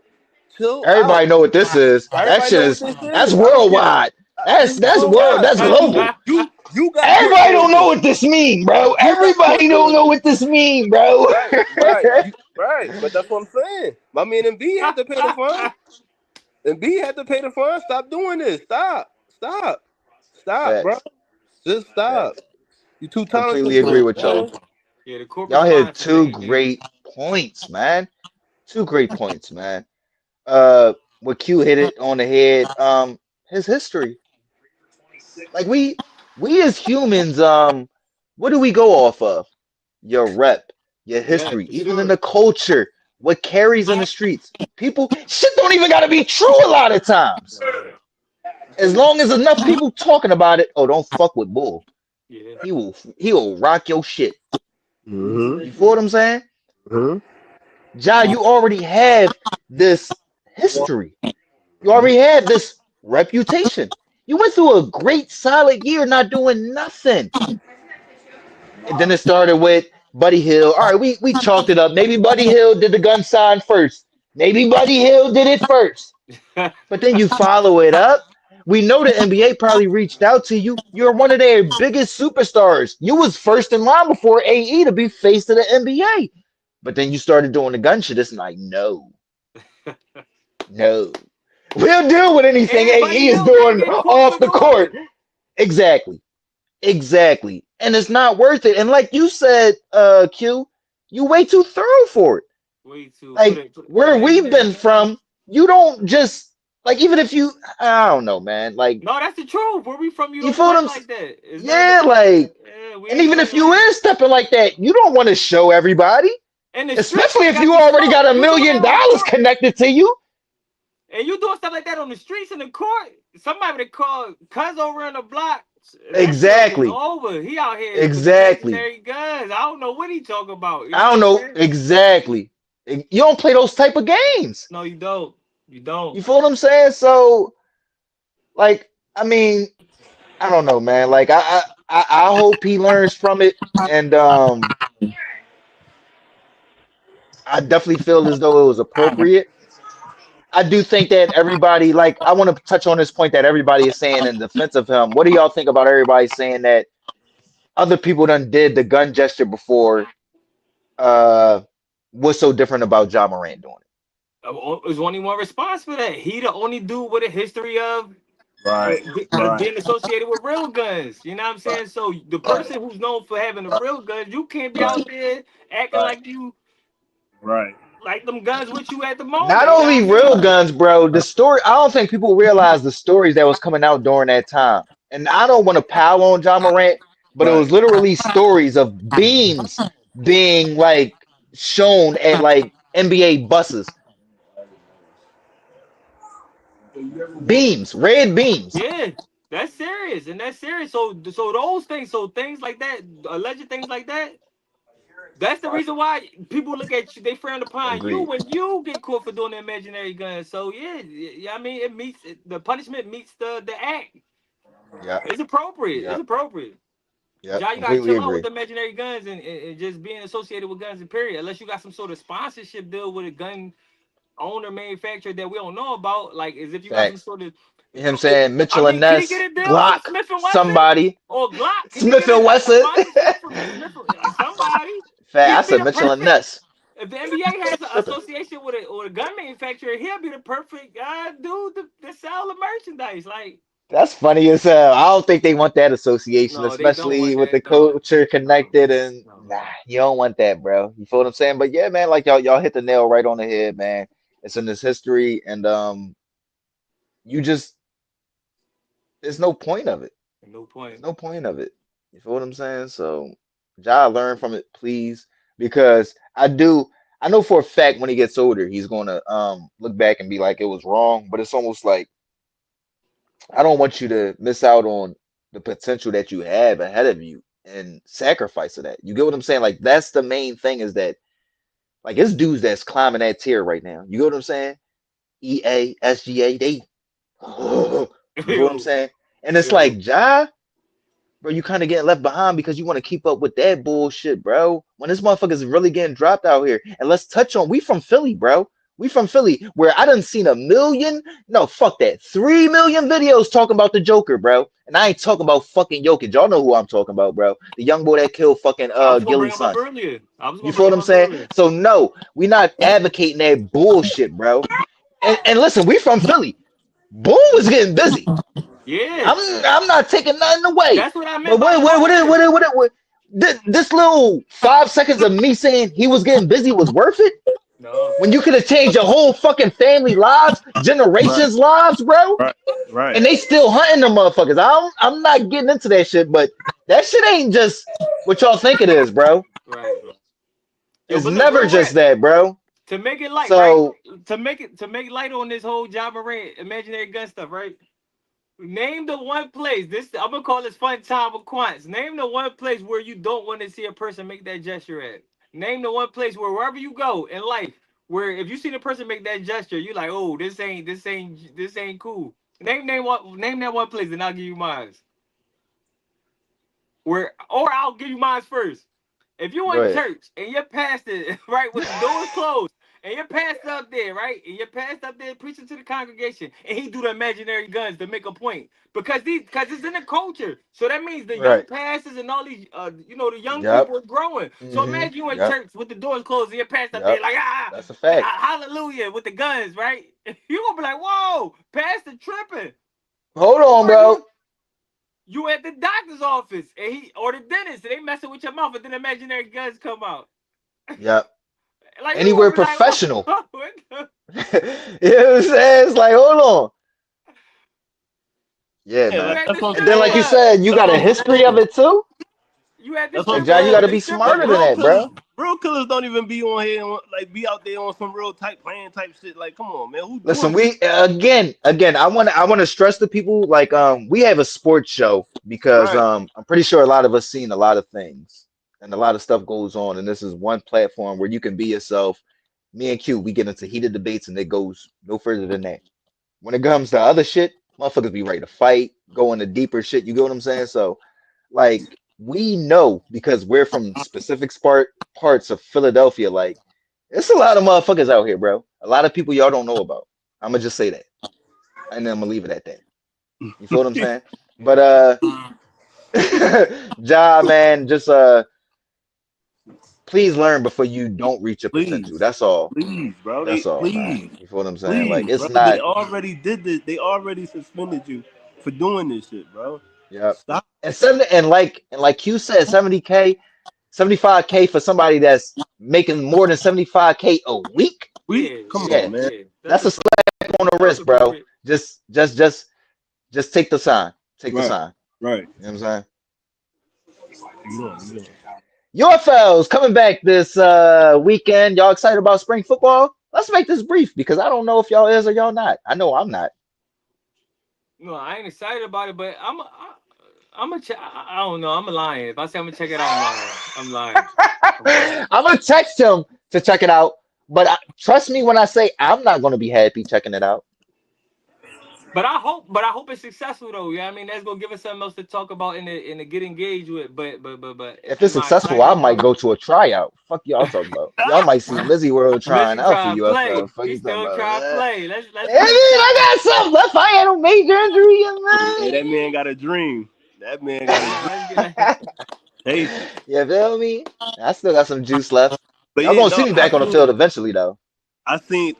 Chill out. Everybody know what this is. That Everybody shit know what is this that's is. I don't care. worldwide. That's world. Worldwide. That's global. You got hit Everybody for don't know this. what this mean, bro. You got Everybody put don't on know this. what this mean, bro. Right. But that's what I'm saying. My man and B had to pay the fine. And B had to pay the fine. Stop doing this. Stop, bro. Facts. Just stop. Facts. You too talented Completely for agree this, with y'all. man. yeah, the corporate Y'all had sponsors two ain't. great points, man. Two great points, man. What Q hit it on the head. His history. Like we as humans, what do we go off of? Your rep, your Yeah, history, for even in sure. the culture, what carries in the streets. People, shit don't even gotta be true a lot of times. Right. As long as enough people talking about it, oh, don't fuck with Bull. Yeah. He will rock your shit. Mm-hmm. You feel what I'm saying? Mm-hmm. Ja, you already have this history. You already had this reputation. You went through a great solid year not doing nothing. And then it started with Buddy Hill. All right, we chalked it up. Maybe Buddy Hill did the gun sign first. Maybe Buddy Hill did it first. But then you follow it up. We know the NBA probably reached out to you. You're one of their biggest superstars. You was first in line before AE to be face of the NBA. But then you started doing the gun shit. It's like, no, no. We'll deal with anything And Buddy AE is Hill didn't doing get caught off for the doing court. it. Exactly. Exactly. And it's not worth it. And like you said, Q, you way too thorough for it. Way too Like for the where we've imaginary been guns. from, you don't just Like even if you, I don't know, man. Like No, that's the truth. Where we from, you you don't feel play them? like that. It's nothing to Yeah, play. like, Yeah, we and ain't even playing if you like that. is stepping like that, you don't want to show everybody, In the streets, especially they if got you you already got smoked. a You doing million that on the dollars court, connected to you. and you doing stuff like that on the streets in the court. Somebody that called cuz over in the block. That shit is Exactly, over. He out here with exactly. imaginary guns. I don't know what he talking about. You know I what don't I'm know saying? exactly. You don't play those type of games. No, you don't. You don't. You feel what I'm saying? So, like, I mean, I don't know, man. Like, I hope he learns from it, and I definitely feel as though it was appropriate. I do think that everybody, like, I want to touch on this point that everybody is saying in defense of him. What do y'all think about everybody saying that other people done did the gun gesture before? Uh, what's so different about Ja Morant doing There's only one response for that. He the only dude with a history of Right, right, being associated with real guns. You know what I'm saying? So the right, person who's known for having the right, real guns, you can't be right, out there acting right, like you right, like them guns with you at the it? Not moment. You know only what I real mean? right, guns, bro. The right, story. I don't think people realize the stories that was coming out during that time. And I don't want to pile on Ja Morant, but it right, was literally stories of beams being like shown at like NBA buses. Beams, red beams. Yeah, that's serious, and that's serious. So those things, so things like that, alleged things like that. That's the reason why people look at you. They frown upon you Agreed. when you get caught for doing the imaginary gun. So yeah, yeah. I mean, the punishment meets the act. Yep. It's appropriate. It's Yep. appropriate. Yep. John, you gotta Completely chill out with agree. the imaginary guns and just being associated with guns. In period, unless you got some sort of sponsorship deal with a gun owner manufacturer that we don't know about. Like, as if you got some Facts. sort of. You know what I'm saying? I Mitchell and mean, can he Ness, get a deal from Glock, Smith and Wesson somebody. or Glock? Can he Smith get and a Wesson. sponsorship from Smith somebody? Fact, I He'll be said the Mitchell and perfect. Ness. If the NBA has an Tripping. association with a gun manufacturer, he'll be the perfect dude to sell the merchandise. Like, That's funny as hell. I don't think they want that association, no, they don't especially want with the that. No, culture no, connected. And no. nah, you don't want that, bro. You feel what I'm saying? But yeah, man, like y'all hit the nail right on the head, man. It's in this history, and you just there's no point of it. No There's point. no point of it. You feel what I'm saying? So, Ja, learn from it, please, because I know for a fact when he gets older, he's gonna look back and be like it was wrong. But it's almost like I don't want you to miss out on the potential that you have ahead of you and sacrifice of that. You get what I'm saying? Like that's the main thing is that like it's dudes that's climbing that tier right now. You get what I'm saying? EA, SGA, they you feel what I'm Yo, saying? And it's yo. like Ja, bro, you kind of getting left behind because you want to keep up with that bullshit, bro. When this motherfucker's really getting dropped out here. And let's touch on we from Philly, bro. We from Philly, where I done seen a million, no, fuck that, 3 million videos talking about the Joker, bro. And I ain't talking about fucking Jokic. Y'all know who I'm talking about, bro. The young boy that killed fucking I was gonna bring Gilly's him up son. earlier. I was You gonna feel bring what him I'm up saying? earlier. So no, we not advocating that bullshit, bro. And listen, we from Philly. Boom is getting busy. Yeah, I'm not taking nothing away. that's what I meant But by lawyer. this little 5 seconds of me saying he was getting busy was worth it? No, When you could have changed your whole fucking family lives, right, generations lives, bro, right, right. and they still hunting them motherfuckers. I'm not getting into that shit, but that shit ain't just what y'all think it is, bro. right. Yo, It's but look, never real just rap. that, bro. To make it light, right? So To make light on this whole John Morant imaginary gun stuff, right? Name the one place. This I'm gonna call this fun time with quants. Name the one place where you don't want to see a person make that gesture at. Name the one place where wherever you go in life, where if you see the person make that gesture, you like, oh, this ain't cool. Name that one place, and I'll give you mine. Or I'll give you mine first. If you go in ahead. church and your pastor, right, with the doors closed, and your pastor up there, right, and your pastor up there preaching to the congregation, and he do the imaginary guns to make a point, because it's in the culture. So that means the young Right. pastors and all these, the young Yep. people are growing. So imagine you in Yep. church with the doors closed and your pastor up there Yep. like That's a fact. hallelujah with the guns, right? You gonna be like, whoa, pastor tripping, Hold on, or bro. you at the doctor's office and he or the dentist and they messing with your mouth and then imaginary guns come out. Yep. Like you Anywhere gonna be like, professional. oh, what the? You know what I'm saying? It's like, hold on. Yeah, Yeah, You man. like, at that's this what I'm And then, strip like you saying. club. said, you That's got what a I'm history of saying. it too. You at this That's what Like, I'm strip John, you club got saying. to with a be stripper But smarter than pole. real that, killers, bro. real killers don't even be on here and like be out there on some real type playing type shit. Like, come on, man, who Listen, doing that? we again, I want to stress to people like we have a sports show because Right. I'm pretty sure a lot of us seen a lot of things and a lot of stuff goes on, and this is one platform where you can be yourself. Me and Q, we get into heated debates, and it goes no further than that. When it comes to other shit, motherfuckers be ready to fight, go into deeper shit. You get what I'm saying? So, like, we know because we're from specific parts of Philadelphia. Like, it's a lot of motherfuckers out here, bro. A lot of people y'all don't know about. I'm gonna just say that, and then I'm gonna leave it at that. You feel what I'm saying? But Ja, man, just please learn before you don't reach your potential. Please, That's all. please, bro. That's all, man. Please, You feel what I'm saying? Like, please, it's bro. They not. already did this. They already suspended you for doing this shit, bro. Yep. Stop. And like Q said, 70K, 75K for somebody that's making more than 75K a week. We Yeah, come yeah, Yeah, on, man. yeah. that's a slap on the wrist, bro. Self-appropriate. Just take the sign. Take the Right, sign. right. You know what I'm saying? You know. UFL's coming back this weekend. Y'all excited about spring football? Let's make this brief because I don't know if y'all is or y'all not. I know I'm not. No, I ain't excited about it, but I'm gonna check. I don't know. I'm lying. If I say I'm gonna check it out, I'm lying. I'm lying. I'm lying. I'm gonna text him to check it out, but trust me when I say I'm not gonna be happy checking it out. But I hope it's successful though. Yeah, I mean that's gonna give us something else to talk about in the get engaged with. But If it's am I successful, I excited might about it? go to a tryout. Fuck y'all talking about. Y'all might see MizzyWorld trying Mizzy out for try to UFL. play. Fuck He you talking still about. try to play. Let's I keep it mean, chopping. I got something left. I had a major injury, Hey, man. that man got a dream. That man got a dream. Let's get. Chase it. You feel me? I still got some juice left. But Y'all yeah, gonna see no, me back on the field eventually, though. I seen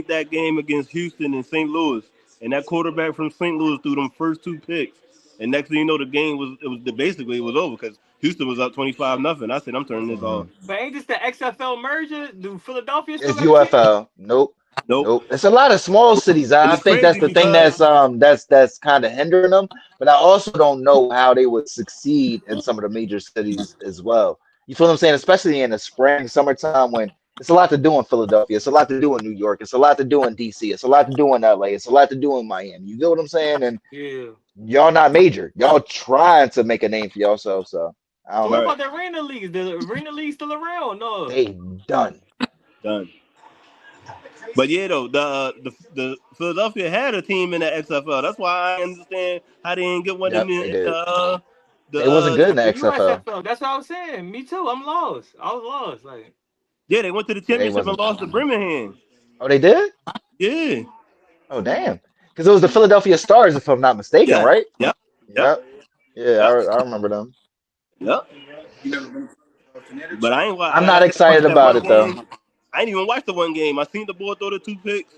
that game against Houston and St. Louis, and that quarterback from St. Louis threw them first two picks, and next thing you know, the game was basically it was over because Houston was up 25-0. I said, I'm turning this off. Mhm. But ain't this the XFL merger? Do Philadelphia still It's got a team? UFL. Nope. Nope. Nope. It's a lot of small cities. And I it's think that's crazy the thing because that's kind of hindering them. But I also don't know how they would succeed in some of the major cities as well. You feel what I'm saying? Especially in the spring, summertime when it's a lot to do in Philadelphia. It's a lot to do in New York. It's a lot to do in DC. It's a lot to do in LA. It's a lot to do in Miami. You get what I'm saying? And Yeah. y'all not major. Y'all trying to make a name for yourself. So I don't So what know. right about the arena leagues? The arena league still around? No. They done. done. But yeah, though the Philadelphia had a team in the XFL. That's why I understand how they didn't get one in Yep, they did. the They wasn't good in The the XFL. USFL. That's what I was saying. Me too. I'm lost. I was lost. Like yeah, they went to the Yeah, they championship and wasn't. lost to Birmingham. Oh, they did? Yeah. Oh, damn. Because it was the Philadelphia Stars, if I'm not mistaken, Yeah. right? Yep. Yep. Yep. Yeah, Yep. I remember them. Yep. But I ain't I'm like I not said, I watched excited that about one it though. game. I ain't even watched the one game. I seen the boy throw the two picks.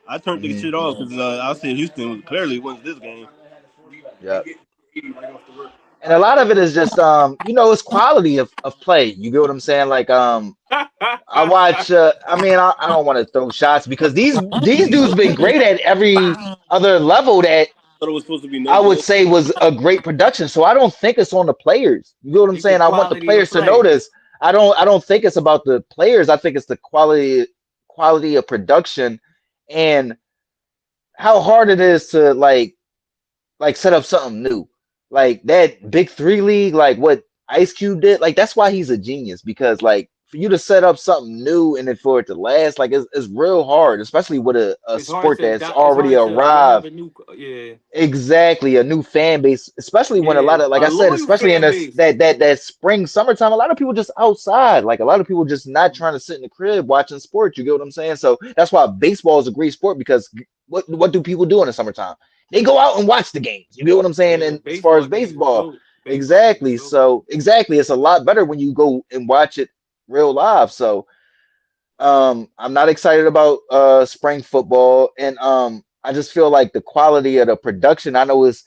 I turned the Hmm. shit off because I said Houston clearly wins this game. Yep. And a lot of it is just it's quality of play. You get what I'm saying? Like I watch I mean I don't want to throw shots because these dudes been great at every other level that Thought it was supposed to be no I would good. say was a great production. So I don't think it's on the players. You know what I'm it's the saying? I want the quality of players to play. notice. I don't think it's about the players. I think it's the quality of production and how hard it is to like set up something new. Like that big three league, like what Ice Cube did, like that's why he's a genius because like for you to set up something new and then for it to last, like it's real hard, especially with a sport that's It's already hard to have arrived. a new yeah Exactly, a new fan base, especially when a yeah lot of, like a I said, loyal especially in fan this base. that spring summertime, a lot of people just outside. Like a lot of people just not trying to sit in the crib watching sports. You get what I'm saying? So that's why baseball is a great sport because what do people do in the summertime? They go out and watch the games. You get what I'm saying? Yeah, And as far as baseball games is baseball, dope. Baseball games is exactly. dope. So exactly, it's a lot better when you go and watch it real live. So I'm not excited about spring football, and I just feel like the quality of the production. I know is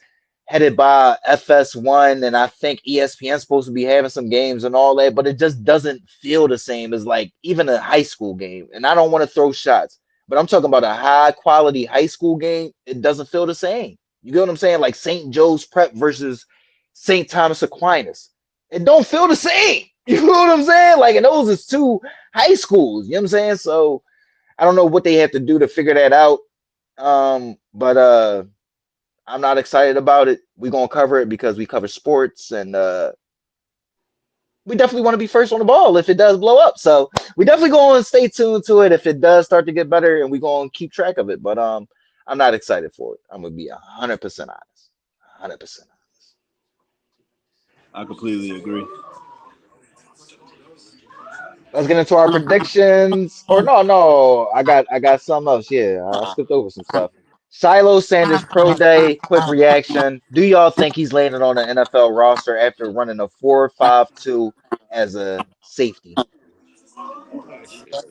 headed by FS1, and I think ESPN's supposed to be having some games and all that, but it just doesn't feel the same as like even a high school game. And I don't want to throw shots, but I'm talking about a high quality high school game. It doesn't feel the same. You get what I'm saying? Like St. Joe's Prep versus St. Thomas Aquinas. It don't feel the same. You know what I'm saying? Like, and those is two high schools. You know what I'm saying? So I don't know what they have to do to figure that out. But I'm not excited about it. We're gonna cover it because we cover sports and we definitely want to be first on the ball if it does blow up. So we definitely going to stay tuned to it if it does start to get better, and we're going to keep track of it. But I'm not excited for it. I'm gonna be 100% honest. 100% honest. I completely agree. Let's get into our predictions. Or no, I got something else. Yeah, I skipped over some stuff. Shiloh Sanders Pro Day, quick reaction. Do y'all think he's landing on the NFL roster after running a 4.52 as a safety?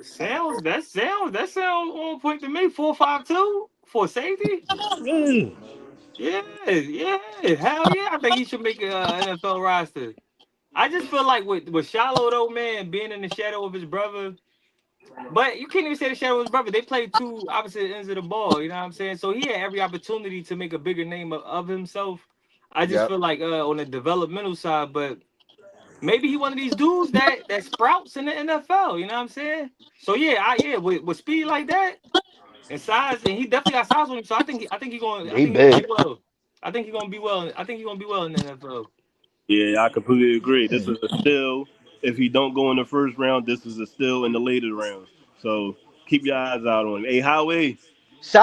Sounds on point to me. 4.52 for safety. Mm. Yeah, yeah, hell yeah. I think he should make a NFL roster. I just feel like with Shiloh though, man, being in the shadow of his brother. But you can't even say the shadow of his brother. They played two opposite ends of the ball. You know what I'm saying? So he had every opportunity to make a bigger name of himself. I just Yep. feel like on the developmental side, but maybe he one of these dudes that sprouts in the NFL. You know what I'm saying? So yeah, with speed like that and size, and he definitely got size on him. So Yeah, I he think he gonna be big. well. I think he gonna be well. I think he gonna be well in the NFL. Yeah, I completely agree. This Hmm. is a still. If he don't go in the first round, this is a still in the later rounds. So keep your eyes out on him. Hey, Howie.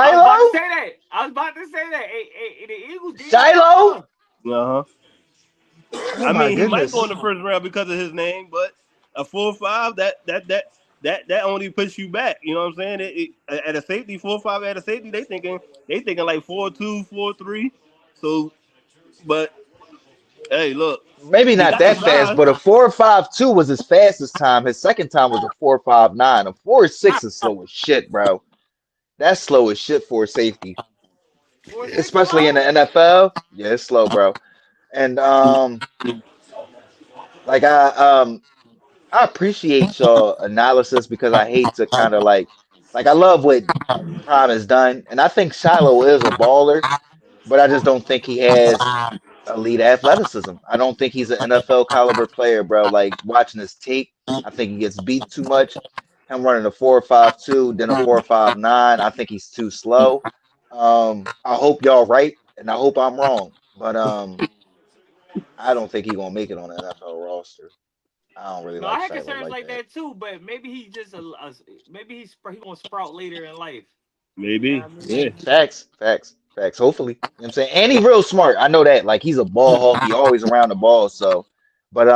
I was about to Shiloh? say that. I was about to say that. Hey, the Eagles did him Shiloh? wrong. Uh huh. Oh I my mean, he might go in goodness. the first round because of his name, but a 4.5 that only puts you back. You know what I'm saying? At a safety, 4.5 at a safety, they thinking like 4.2, 4.3. So, but hey, look, Maybe he not got the that fast, size. but a 4.52 was his fastest time. His second time was a 4.59. A 4.6 is slow as shit, bro. That's slow as shit for a safety, 4.6 especially in the slow. NFL. Yeah, it's slow, bro. And like I appreciate your analysis because I hate to kind of like I love what Prime has done, and I think Shiloh is a baller, but I just don't think he has elite athleticism. I don't think he's an NFL caliber player, bro. Like watching his tape, I think he gets beat too much. Him running a 4.52, then a 4.59. I think he's too slow. I hope y'all right, and I hope I'm wrong, but I don't think he's gonna make it on the NFL roster. I don't really No, I like had Shiloh concerns like like that. that too, but maybe he just maybe he gonna sprout later in life. You know what Maybe, I yeah. mean? Facts. Hopefully, you know what I'm saying, and he's real smart. I know that. Like he's a ball hawk. He always around the ball. So,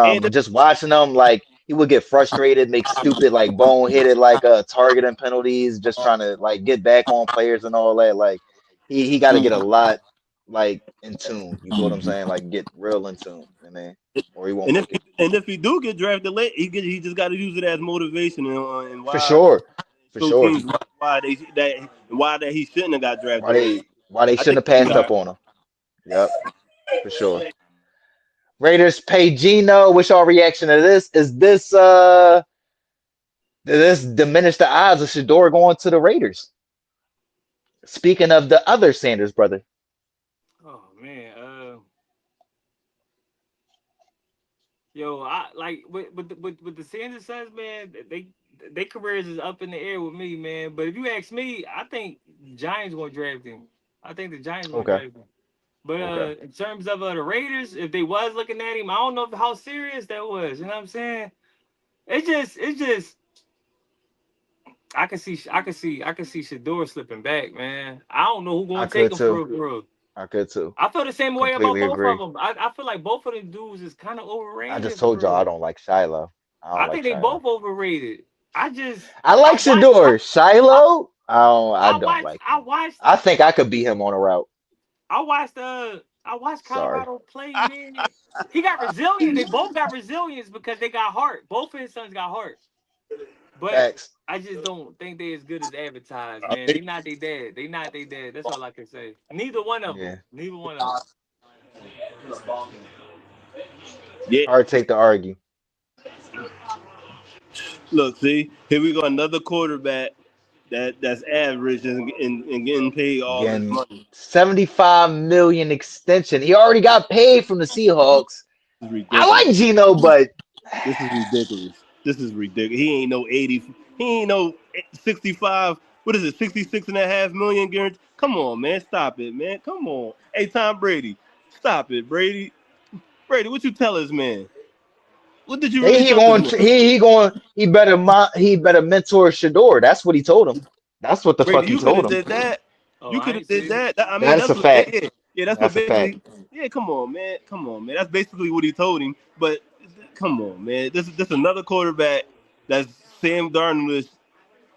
And but just watching him, like he would get frustrated, make stupid, like boneheaded, like targeting penalties, just trying to like get back on players and all that. Like he got to get a lot like in tune. You feel what I'm saying? Like get real in tune, you know what I mean, or he won't and if make it and if he do get drafted late, he just got to use it as motivation and for why sure, for show sure. teams why he shouldn't have got Why drafted late. they I shouldn't think have passed he up on him? Yep, for sure. Raiders pay Gino. What's your reaction to this? Is this did this diminish the odds of Shador going to the Raiders? Speaking of the other Sanders brother. Oh man, yo, I like with the Sanders sons, man. They careers is up in the air with me, man. But if you ask me, I think Giants gonna draft him. I think the Giants gonna Okay. draft him. But Okay. in terms of the Raiders, if they was looking at him, I don't know how serious that was. You know what I'm saying? It's just I can see Shador slipping back, man. I don't know who I gonna take could him for too. real, for real. I could too. I feel the same way about Completely both of agree. them. I feel like both of them dudes is kind of I just overrated for told y'all I real. don't like Shiloh. I don't I like think they Shiloh. both overrated. I just I I like watched Shador. I, Shiloh, I don't like I him. watched I think I could beat him on a route. I watched Sorry. Colorado play, man. He got resilience. They both got resilience because they got heart. Both of his sons got heart. But Facts. I just don't think they as good as advertised, I man. think They not they dad. They not they dad. That's all I can say. Neither one of them. Yeah. Neither one of them. yeah. Hard take to argue. Look, see, here we go another quarterback that's average and getting paid all this Again, money. 75 million extension. He already got paid from the Seahawks. This is I ridiculous. like Geno, but This is ridiculous. This is ridiculous. He ain't no 80. He ain't no 65. What is it? 66.5 million guaranteed. Come on, man. Stop it, man. Come on. Hey, Tom Brady. Stop it, Brady. Brady, what you tell us, man? What did you really he tell us, going man? he better mentor Shador. That's what he told him. That's what the fuck Brady, he you could told have him. did that. Oh, You I could have ain't did see it. that. I mean, That's a that's what. fact. Yeah, that's what That's a fact. basically. Yeah, come on, man. Come on, man. That's basically what he told him. But come on, man. This another quarterback that's Sam Darnold.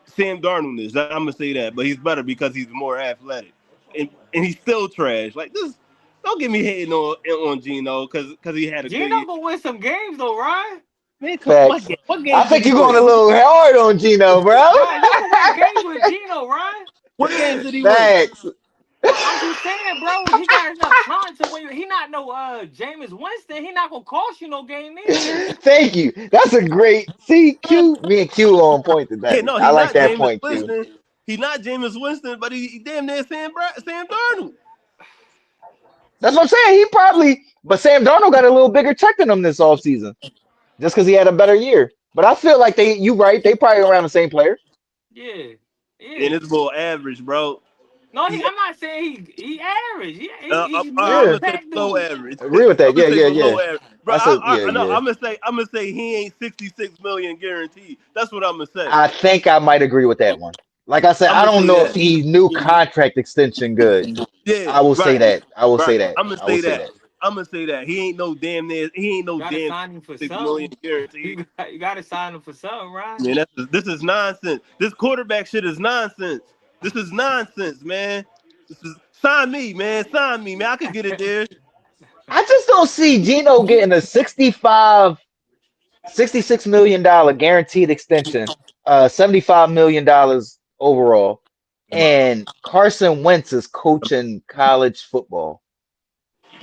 Sam Darnold is. I'm gonna say that, but he's better because he's more athletic, and he's still trash. Like this, don't get me hating on Geno because he had a good Gino year. gonna win some games though, Ryan. Man, come Facts. what I games did think he you're going a win? little hard on Geno, bro. Ryan, you can win games with Gino, Ryan. What games did he win? Facts. I'm just saying, bro. He got enough talent to win. He not no Jameis Winston. He not gonna cost you no game neither. Thank you. That's a great see Q. Me and Q on point Yeah, today. no, I he like not that Jameis point, Q. Winston. He not Jameis Winston, but he damn near Sam Darnold. That's what I'm saying. But Sam Darnold got a little bigger check than him this offseason just because he had a better year. But I feel like you right. They probably around the same player. Yeah, And yeah. it's bull average, bro. No, He, I'm not saying he average. I'm, He more I'm Yeah, gonna say impact below dude. average. agree with I'm that. gonna Yeah, say yeah, yeah. below average, bro. That's a yeah, No, yeah. I'm gonna say he ain't 66 million guaranteed. That's what I'm gonna say. I think I might agree with that one. Like I said, I'm I gonna don't say know if that. he new contract extension good. Yeah, I will say right, that. I will say right. that. I'm gonna I will say say that. that. I'm gonna say that he ain't no Gotta damn sign him for 6 million something. guaranteed. You gotta sign him for something, right? Man, this is nonsense. This quarterback shit is nonsense. This is nonsense, man. This is sign me, man. Sign me, man. I could get it there. I just don't see Gino getting a 66 million dollar guaranteed extension, $75 million overall, and Carson Wentz is coaching college football.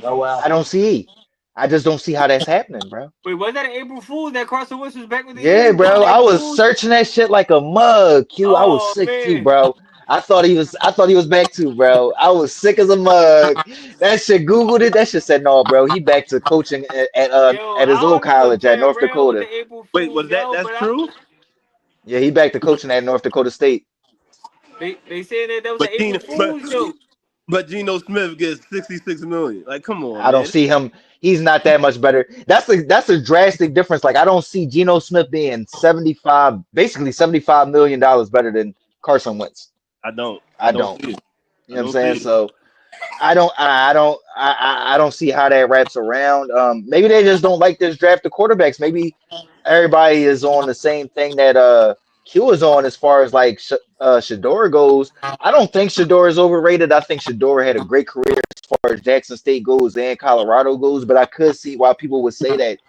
I don't see. I just don't see how that's happening, bro. Wait, was that an April Fool? That Carson Wentz was back with the Yeah, Eagles? That was bro. an I April was Fool? searching that shit like a mug. Q. I was Oh sick too, man, bro. I thought he was back too, bro. I was sick as a mug. That shit Googled it. That shit said no, bro. He back to coaching yo, at I his old don't even college play at North around with Dakota. the April Wait, Fools, was yo. that's true? Yeah, he back to coaching at North Dakota State. They said that was an But April Geno, Fool's joke. but Geno Smith gets 66 million. Like, come on, I don't man. see him. He's not that much better. That's a drastic difference. Like I don't see Geno Smith being 75, basically $75 million better than Carson Wentz. I I don't don't. see it. You I know what I'm don't see saying? it. So I don't see how that wraps around. Maybe they just don't like this draft of quarterbacks. Maybe everybody is on the same thing that Q is on as far as like Shador goes. I don't think Shador is overrated. I think Shador had a great career as far as Jackson State goes and Colorado goes, but I could see why people would say that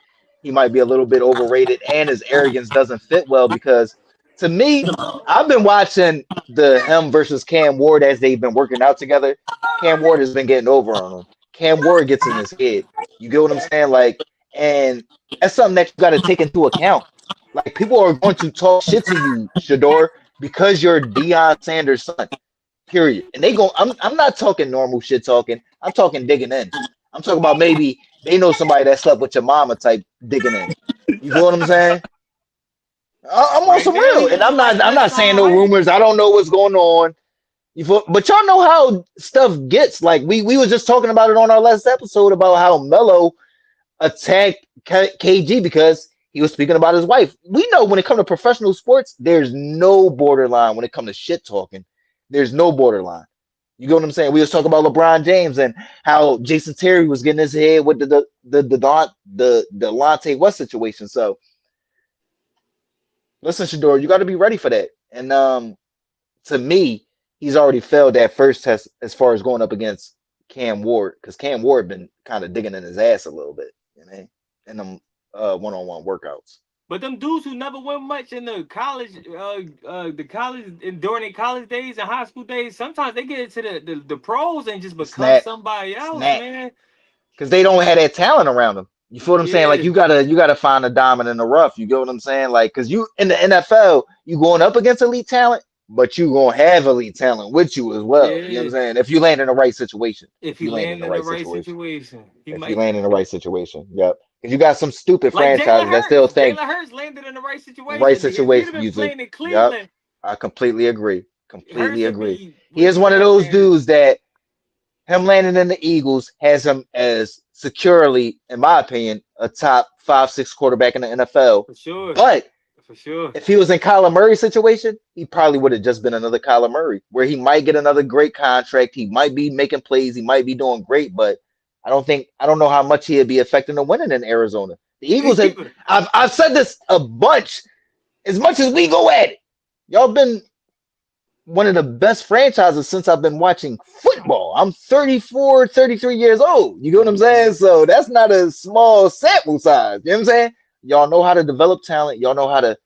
he might be a little bit overrated and his arrogance doesn't fit well because to me, I've been watching the him versus Cam Ward as they've been working out together. Cam Ward has been getting over on him. Cam Ward gets in his head. You get what I'm saying? Like, and that's something that you got to take into account. Like, people are going to talk shit to you, Shador, because you're Deion Sanders' son. Period. And they go. I'm not talking normal shit talking. I'm talking digging in. I'm talking about maybe they know somebody that slept with your mama type digging in. You feel what I'm saying? I'm on Right some now, real, he and look I'm like not Deshaun saying no White. rumors. I don't know what's going on. But y'all know how stuff gets. Like we were just talking about it on our last episode about how Melo attacked KG because he was speaking about his wife. We know when it comes to professional sports, there's no borderline when it comes to shit talking. There's no borderline. You get what I'm saying? We was talking about LeBron James and how Jason Terry was getting his head with the Delonte West situation. So listen, Shador, you got to be ready for that. And to me, he's already failed that first test as far as going up against Cam Ward because Cam Ward been kind of digging in his ass a little bit, you know, in them one-on-one workouts. But them dudes who never went much in the college and during their college days and high school days, sometimes they get into the pros and just become Snap, somebody else, snap, man. because they don't have that talent around them. You feel what I'm saying? Like Yeah, you gotta find a diamond in the rough. You get what I'm saying? Like because you in the NFL, you going up against elite talent, but you gonna have elite talent with you as well. You know what I'm Yeah. saying? If you land in the right situation. If If he you land in land the in the right right situation. situation, he If you might. land in the right situation. Yep. Because you got some stupid Like Jalen franchises that still Hurts. think Jalen Hurts landed in the right right situation. If he'd have situation. been You just playing in yep. Cleveland, I completely agree. Hurts Completely would agree. be He is leading one of off, those man. dudes that him landing in the Eagles has him as securely, in my opinion, a top 5, 6 quarterback in the NFL. For sure. But For sure. if he was in Kyler Murray's situation, he probably would have just been another Kyler Murray, where he might get another great contract. He might be making plays. He might be doing great, but I don't know how much he'd be affecting the winning in Arizona. The Eagles have, I've said this a bunch. As much as we go at it, y'all been one of the best franchises since I've been watching football. I'm 34, 33 years old. You get what I'm saying? So that's not a small sample size. You know what I'm saying? Y'all know how to develop talent. Y'all know how to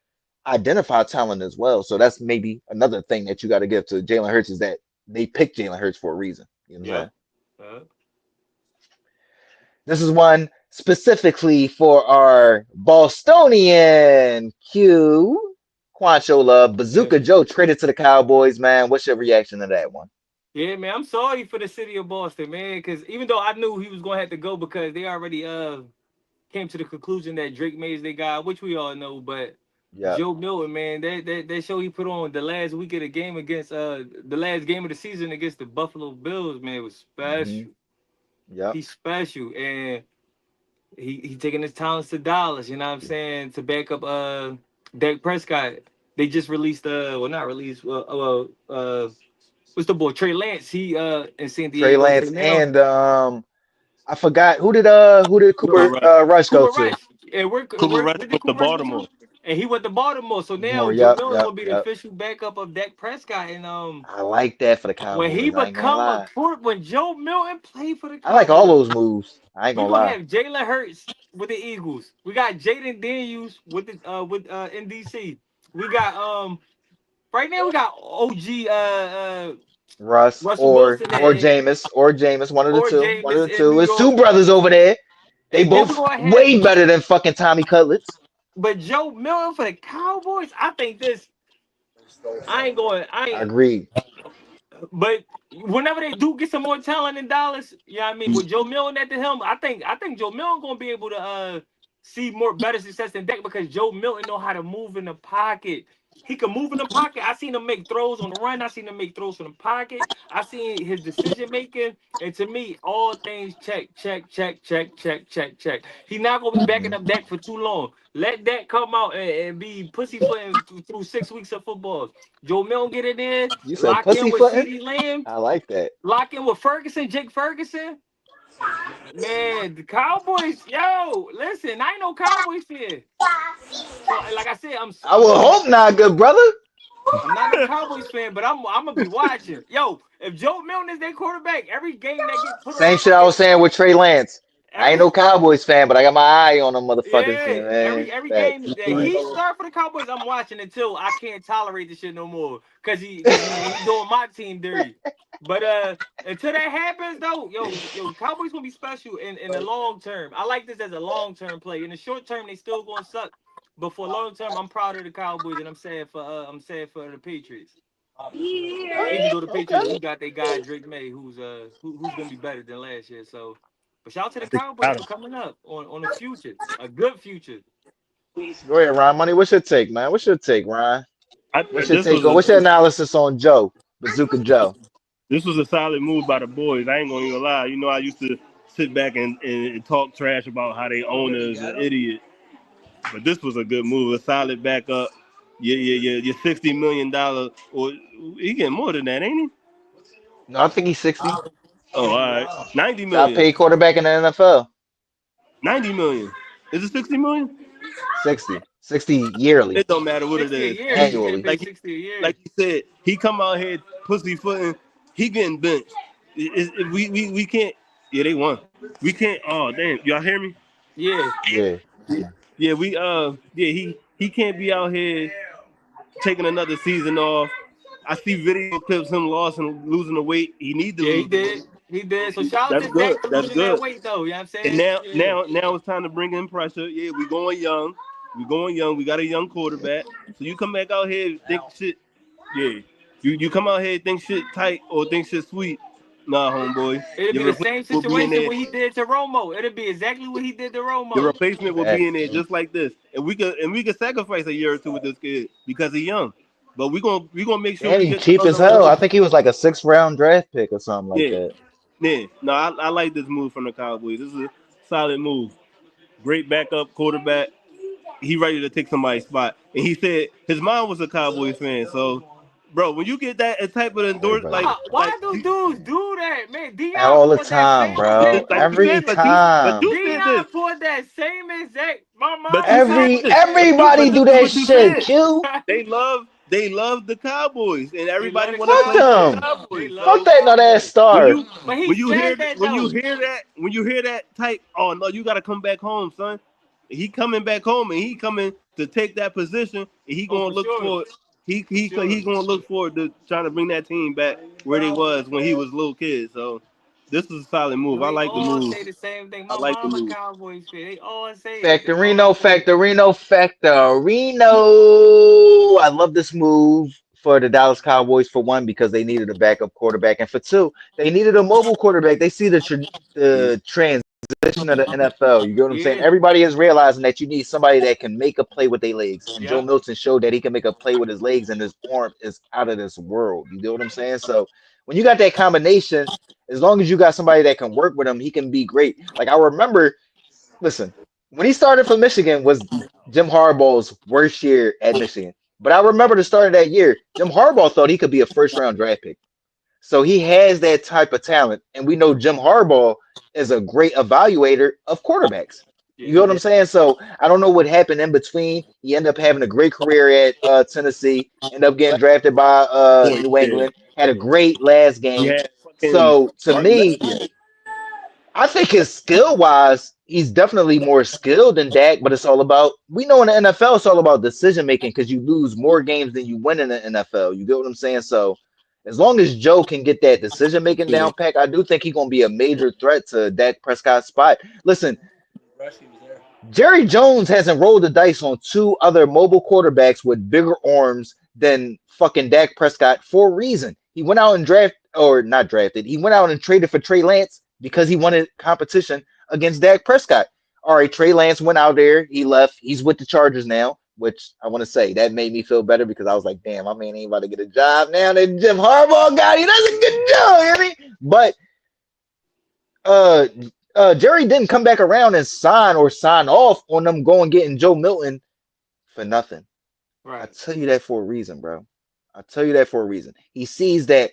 identify talent as well. So that's maybe another thing that you got to give to Jalen Hurts is that they picked Jalen Hurts for a reason. You know what I'm Yeah. saying? This is one specifically for our Bostonian Q. Quancho Love. Yeah. Bazooka Joe traded to the Cowboys, man. What's your reaction to that one? Yeah, man. I'm sorry for the city of Boston, man. Because even though I knew he was gonna have to go because they already came to the conclusion that Drake May is their guy, which we all know. But Yep. Joe Milton, man, that show he put on the last week of the game against the last game of the season against the Buffalo Bills, man, was Hmm. special. Yep. He's special, and he taking his talents to Dallas. You know what I'm saying, to back up Dak Prescott. They just released well, not released, what's the boy Trey Lance? He in San Trey Diego Lance right now. and I forgot who did Cooper Cooper Rush. Rush go Cooper to? Rush. And Cooper Rush where did went to Cooper Rush go Baltimore. to? And he went to Baltimore. So now More. Joe Yep. Milton's Yep. gonna be the Yep. official backup of Dak Prescott. And I like that for the when he Cowboys. I ain't gonna become a lie. court, when Joe Milton played for the I like all Cowboys, those moves. I ain't we gonna gonna lie. have Jalen Hurts with the Eagles. We got Jaden Daniels with the in DC. We got right now we got OG Russ Russell Wilson Jameis, one of the or two, one of Jameis the in two. New It's York. two brothers over there. They And then we're both gonna have way better than fucking Tommy Cutlets. but Joe Milton for the Cowboys. I think this I ain't going I I ain't agree. but whenever they do get some more talent in Dallas, you know what I mean, with Joe Milton at the helm, I think Joe Milton gonna be able to see more better success than Dak because Joe Milton know how to move in the pocket. He can move in the pocket. I seen him make throws on the run. I seen him make throws from the pocket. I seen his decision making. And to me, all things check, check, check, check, check, check, check. He not gonna be backing Hmm. up Dak for too long. Let Dak come out and be pussyfooting through 6 weeks of football. Joe Milton get in there, You said lock in with pussyfooting? CeeDee Lamb, I like that. lock in with Ferguson, Jake Ferguson. Man, the Cowboys, yo, listen, I ain't no Cowboys fan. So like I said, I will hope not, good brother. I'm not no Cowboys fan, but I'm gonna be watching. Yo, if Joe Milton is their quarterback, every game that get put on Same shit I fucking was saying with Trey Lance. I ain't every no Cowboys fan, but I got my eye on them motherfuckers, yeah, man. every Facts. game that he start for the Cowboys, I'm watching until I can't tolerate this shit no more. Cause he doing my team dirty. But until that happens though, yo, the Cowboys gonna be special in the long term. I like this as a long term play. In the short term, they still gonna suck. But for long term, I'm proud of the Cowboys and I'm sad for the Patriots. Even though the Patriots Okay. do got their guy Drake May, who's gonna be better than last year. So, but shout out to I the think Cowboys got for him. coming up on a future, a good future. Go ahead, Ryan. Money, what's your take, man? What's your take, Ryan? What's your This take was on a what's your analysis on Joe? Bazooka Joe. this was a solid move by the boys. I ain't gonna even lie. You know, I used to sit back and talk trash about how they owner is an idiot, but this was a good move. A solid backup. Your $60 million, or he getting more than that, ain't he? No, I think he's 60. Oh, all right, 90 Top million. paid quarterback in the NFL. 90 million. Is it 60 million? 60. 60 yearly, It don't matter what it 60 a is. year. He's getting annually. paid Like 60 a year. like he said, he come out here pussyfooting. He getting benched. We can't. Yeah, they won. We can't. Oh damn, y'all hear me? Yeah, Yeah. Yeah, yeah, he can't be out here taking another season off. I see video clips him losing the weight. He need to yeah, he lose the did. weight. He did. So shout out That's to good. Dak for That's losing that good. weight though. You know what I'm And saying? now Yeah. now now it's time to bring in pressure. Yeah, we going young. We going young. We got a young quarterback. So you come back out here and think shit. Yeah. You come out here and think shit tight or think shit sweet. Nah, homeboy. It'll be Your the same replacement will be in situation there. what he did to Romo. It'll be exactly what he did to Your Romo. replacement will be in Facts. there just like this. And we could sacrifice a year or two with this kid because he's young. But we gonna make sure Damn, we he get the cheap as other hell. I ones. think he was like a sixth round draft pick or something like Yeah. that. Yeah. No, I like this move from the Cowboys. This is a solid move. Great backup quarterback. He ready to take somebody's spot. And he said his mom was a Cowboys fan. So, bro, when you get that type of endorse, Everybody like does. Why do dudes do that, man? Dion All the pulled that time, same bro. exact like you move. Every said, but time. you said this. Dion pulled that same exact. My But mom you a said Every this. Cowboys But fan. you everybody but do this is that what you shit. said. Q. They love the Cowboys, and They love everybody the want to Fuck play for the Cowboys. them. They Cowboys. love the Fuck So that nut ass Cowboys. when star. you But he when you hear said that when you though. hear that when you hear that type, oh no, you got to come back home, son. He coming back home, and he coming to take that position, and he Oh, gonna for look sure. for For sure. he gonna look forward to trying to bring that team back where they was when he was a little kid. So this is a solid move. I They like the all move. say the same thing. I My like the mom a move. Cowboys fan. They all say it. They all Factorino, say it. Factorino, Factorino. I love this move for the Dallas Cowboys for one because they needed a backup quarterback, and for two, they needed a mobile quarterback. They see Yeah. the transition of the NFL. You get what I'm saying? Yeah. Everybody is realizing that you need somebody that can make a play with their legs, and Joe Yep. Milton showed that he can make a play with his legs, and his arm is out of this world. You get what I'm saying? So when you got that combination, as long as you got somebody that can work with him, he can be great. Like I remember. Listen, when he started for Michigan was Jim Harbaugh's worst year at Michigan. But I remember the start of that year, Jim Harbaugh thought he could be a first round draft pick. So he has that type of talent. And we know Jim Harbaugh is a great evaluator of quarterbacks. You Yeah. know what I'm Yeah. saying? So I don't know what happened in between. He ended up having a great career at Tennessee, ended up getting drafted by Point. New Yeah. England, had a great last He game. had fucking So to Martin me, Left. I think his skill wise, he's definitely more skilled than Dak, but it's all about we know in the NFL it's all about decision making because you lose more games than you win in the NFL. You get what I'm saying? So as long as Joe can get that decision making Yeah. down pack, I do think he's gonna be a major threat to Dak Prescott's spot. Listen, Jerry Jones hasn't rolled the dice on two other mobile quarterbacks with bigger arms than fucking Dak Prescott for a reason. He went out and or not drafted. He went out and traded for Trey Lance because he wanted competition against Dak Prescott. All right, Trey Lance went out there. He left. He's with the Chargers now, which I want to say that made me feel better because I was like, damn, my man ain't about to get a job now that Jim Harbaugh got. He does a good job, you know what I mean? But uh, Jerry didn't come back around and sign off on them going getting Joe Milton for nothing. I Right. tell you that for a reason, bro. I tell you that for a reason. He sees that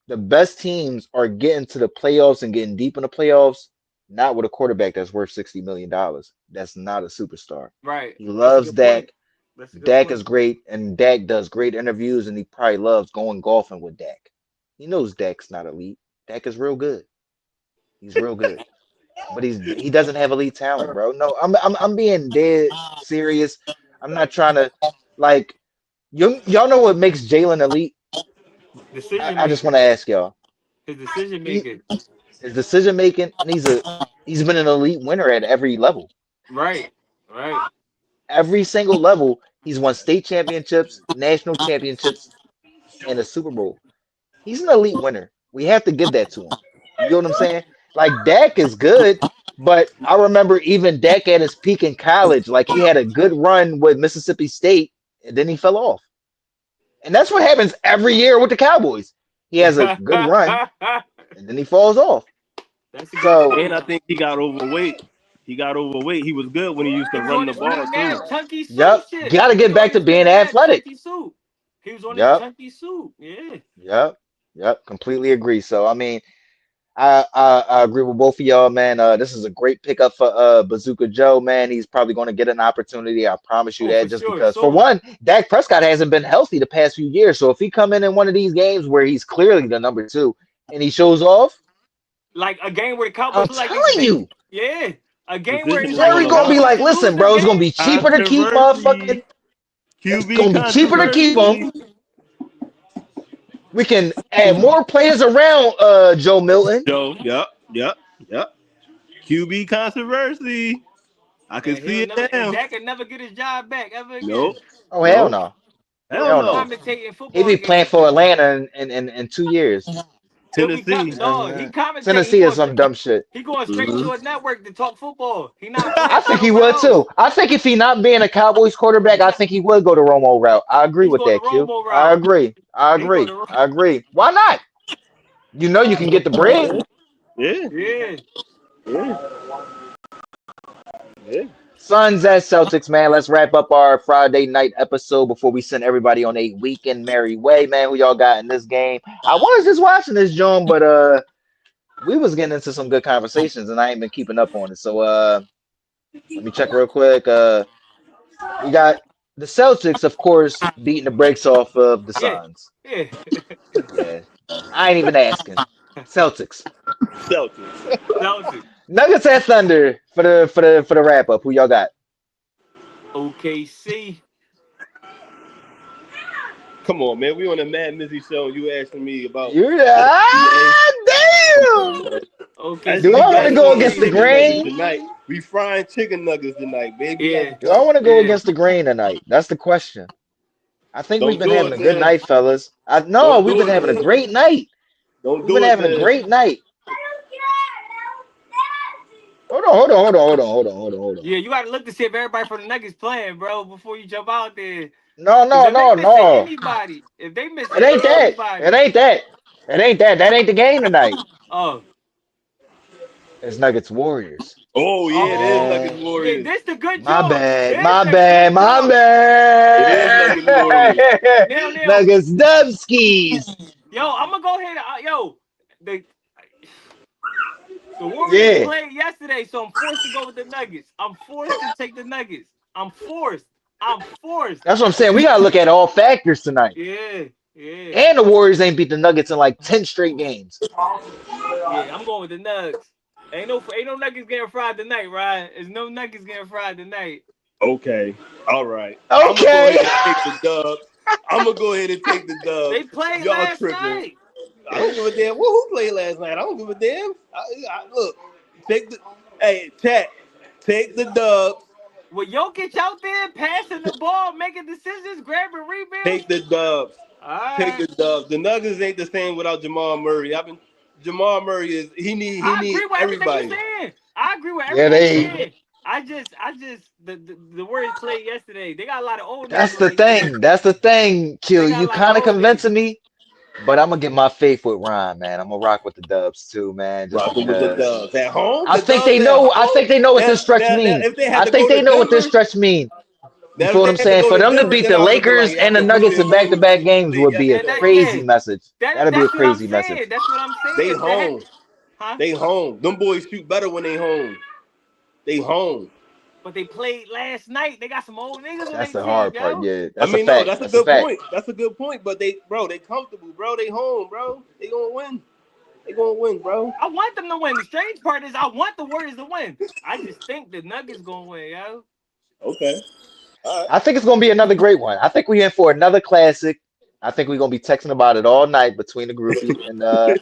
the best teams are getting to the playoffs and getting deep in the playoffs, not with a quarterback that's worth $60 million. That's not a superstar. Right. He That's a loves good point. Dak. That's a good Dak is point. great, and Dak does great interviews, and he probably loves going golfing with Dak. He knows Dak's not elite. Dak is real good. He's real good. But he doesn't have elite talent, bro. No, I'm being dead serious. I'm not trying to like y'all know what makes Jalen elite. Decision I just want making. to ask y'all. His decision He making. his decision making, and he's been an elite winner at every level. Right. Right. Every single level, he's won state championships, national championships, and a Super Bowl. He's an elite winner. We have to give that to him. You get what I'm saying? Like Dak is good, but I remember even Dak at his peak in college, like he had a good run with Mississippi State, and then he fell off. And that's what happens every year with the Cowboys. He has a good run, and then he falls off. That's a good So, And point. I think he got overweight. He got overweight. He was good when he used He to was run on the this ball big too. ass chunky suit yep, shit. gotta He was get on back to this being big ass athletic. chunky suit. He was on this Yep, chunky suit. Yeah. yep, yep. Completely agree. So, I mean, I agree with both of y'all, man. This is a great pickup for Bazooka Joe, man. He's probably going to get an opportunity. I promise you Oh, for that. Just sure. because, for So, one, Dak Prescott hasn't been healthy the past few years. So if he come in one of these games where he's clearly the number two and he shows off, like a game where the Cowboys I'm look like telling you, yeah, a game where Decision it's like making Jerry the on the gonna be ball. Cowboys like, should lose listen, this bro, it's gonna game. be cheaper to keep Controversy. motherfucking. It's QB gonna be cheaper to keep him. controversy. We can add more players around Joe Milton. Joe. Yep. Yep. Yep. QB controversy. I can And see he'll it never and now. Dak can never get his job back ever Nope. again. Oh hell Nope. no. He'll Hell Hell be no. no. commentating He football be playing games. for Atlanta in 2 years. He'll be Tennessee. no. He commentating. Tennessee is some dumb shit. He going straight Mhm. to a network to talk football. He not I playing for think he nowhere would else. too. I think if he not being a Cowboys quarterback, I think he would go the Romo route. I agree He's with going the that, Q. Romo I route. agree. I He going agree. to I agree. Why not? You know you can get the bread. Yeah. yeah. Yeah. Yeah. Suns at Celtics, man. Let's wrap up our Friday night episode before we send everybody on a weekend merry way, man. Who y'all got in this game? I was just watching this, John, but we was getting into some good conversations, and I ain't been keeping up on it. So let me check real quick. We got the Celtics, of course, beating the brakes off of the Yeah. Suns. Yeah. Yeah, I ain't even asking. Celtics. Celtics. Celtics. Nuggets at Thunder for the wrap up. Who y'all got? OKC. Come on, man. We on a Mad Mizzy show. You asking me about You NBA? Come on, damn. man. That's, Do OKC we I want to got definitely go it. on against the chicken nuggets grain? tonight. We frying chicken nuggets tonight, baby. Let's Yeah. Do I go. want to go Yeah. against the grain tonight? That's the question. I think we've Don't been do having it, a good man. night, fellas. No, Don't we've do been it, having a man. great night. Don't We've been do it, having a man. great night. Hold on. Yeah, you got to look to see if everybody from the Nuggets playing, bro, before you jump out there. No, Because no, if they no, missing no. anybody, if they It missing ain't that. It anybody, ain't that. It ain't that. That ain't the game tonight. oh, It's Nuggets Warriors. Oh yeah, it is Nuggets oh, yeah, Warriors. this the good My joint. bad. This My the bad. good My joint. It is bad. Nuggets Warriors. Now, Nuggets Dubskis. yo, I'm gonna go ahead. Yo, the the Warriors Yeah. played yesterday, so I'm forced to go with the Nuggets. I'm forced to take the Nuggets. I'm forced. I'm forced. That's what I'm saying. We gotta look at all factors tonight. Yeah, yeah, And the Warriors ain't beat the Nuggets in like 10 straight games. yeah. I'm going with the Nugs. Ain't no Nuggets getting fried tonight, right? There's no Nuggets getting fried tonight. Okay. All right. I'm gonna go Okay. ahead and take the dubs. I'm gonna go ahead and take the dubs. They played Y'all last tripping. night. I don't give a damn. Well, who played last night? I don't give a damn. Look, take the. Hey, chat. Take the dubs. With Jokic out there passing the ball, making decisions, grabbing rebounds. Take the dubs. All Take right. the dubs. The Nuggets ain't the same without Jamal Murray. Jamal Murray is he I need agree with everything you're everybody. saying. I agree with Yeah, everything you're they saying. The Warriors played yesterday. They got a lot of old niggas that's on the their team. thing. That's the thing, They Q. got You a lot of kind of old niggas. convincing me, but I'm gonna get my faith with Ron, man. I'm gonna rock with the Dubs too, man, just Rocking with the because Dubs at home. I The think Dubs they at know. I home. think they know what Now, this stretch now, mean. if they had I to go think to they know what this Denver, stretch mean. You now feel if what they I'm had to saying? go For to them to Denver, beat then the I would have been like, Lakers yeah, I and the can see Nuggets where in Q would back-to-back games say would yes be a to that. Yeah. crazy message. That'd be a That's what I'm crazy message. saying. That's what I'm saying. They If they had, home. huh? They home. Them boys shoot better when they home. They home. But they played last night. They got some old niggas on That's their the team, hard part. yo. Yeah, I that's a mean, no, fact. that's a That's a good fact. point. That's a good point. But they comfortable, bro. They home, bro. They gonna win. They gonna win, bro. I want them to win. The strange part is I want the Warriors to win. I just think the Nuggets gonna win, yo. Okay. All right. I think it's gonna be another great one. I think we're in for another classic. I think we're gonna be texting about it all night between the groupie, and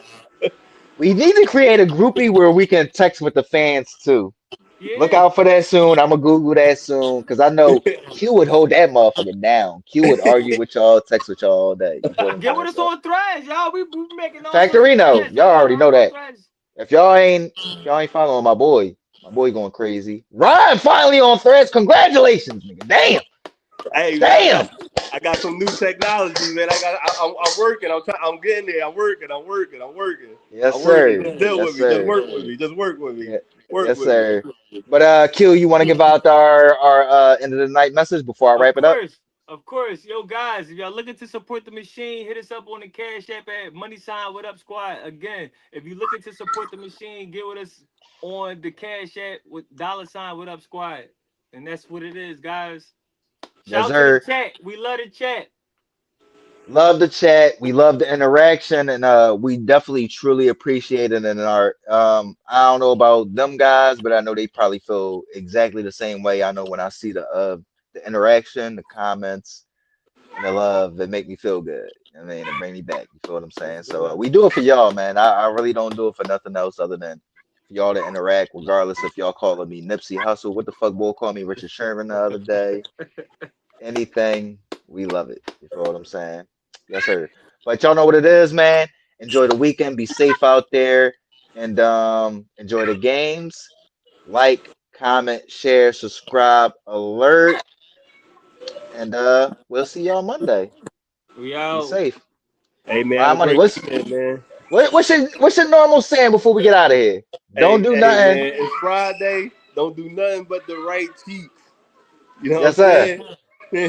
we need to create a groupie where we can text with the fans too. Look Yeah. out for that soon. I'm gonna Google that soon because I know Q would hold that motherfucker down. Q would argue with y'all, text with y'all all day. You feel what I'm Get saying? with us So on threads, y'all. We making all sorts of Factorino, threads. y'all Hit us already up know on that. threads. If y'all ain't following my boy going crazy. Ryan finally on threads. Congratulations, nigga. Damn, Hey man, damn. I got some new technology, man. I'm working. I'm getting there. I'm working. I'm working. I'm working. Yes, I'm working. sir. Just deal Yes, with me. Just sir. work with me. Just work with me. Yeah, Work yes, with me. sir. But Q, you want to give out our end of the night message before I Of wrap it up? course. Of course. Yo, guys, if y'all looking to support the machine, hit us up on the Cash App at Money Sign What Up Squad. Again, if you looking to support the machine, get with us on the Cash App with $ What Up Squad. And that's what it is, guys. Yes, Shout out to the sir. chat. We love the chat. Love the chat. We love the interaction, and we definitely truly appreciate it. And our I don't know about them guys, but I know they probably feel exactly the same way. I know when I see the interaction, the comments, and the love, it make me feel good. I mean, it bring me back. You feel what I'm saying? So we do it for y'all, man. I really don't do it for nothing else other than for y'all to interact, regardless if y'all calling me Nipsey Hussle. What the fuck, boy, call me Richard Sherman the other day. Anything. We love it. You feel what I'm saying? Yes, sir. But y'all know what it is, man. Enjoy the weekend. Be safe out there, and enjoy the games. Like, comment, share, subscribe, alert, and we'll see y'all Monday. We Be out. safe. Hey man, have My a money. great What's weekend, man. what's your normal saying before we get out of here? Don't do Hey nothing. man, it's Friday. Don't do nothing but the right cheeks. You know what I'm Yes, sir. saying?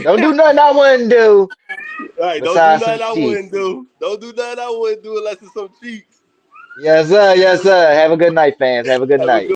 Don't do nothing I wouldn't do All right, don't do besides some nothing I cheeks. wouldn't do. Don't do nothing I wouldn't do unless it's some cheeks. Yes, sir. Yes, sir. Have a good night, fans. Have a good Have a night. good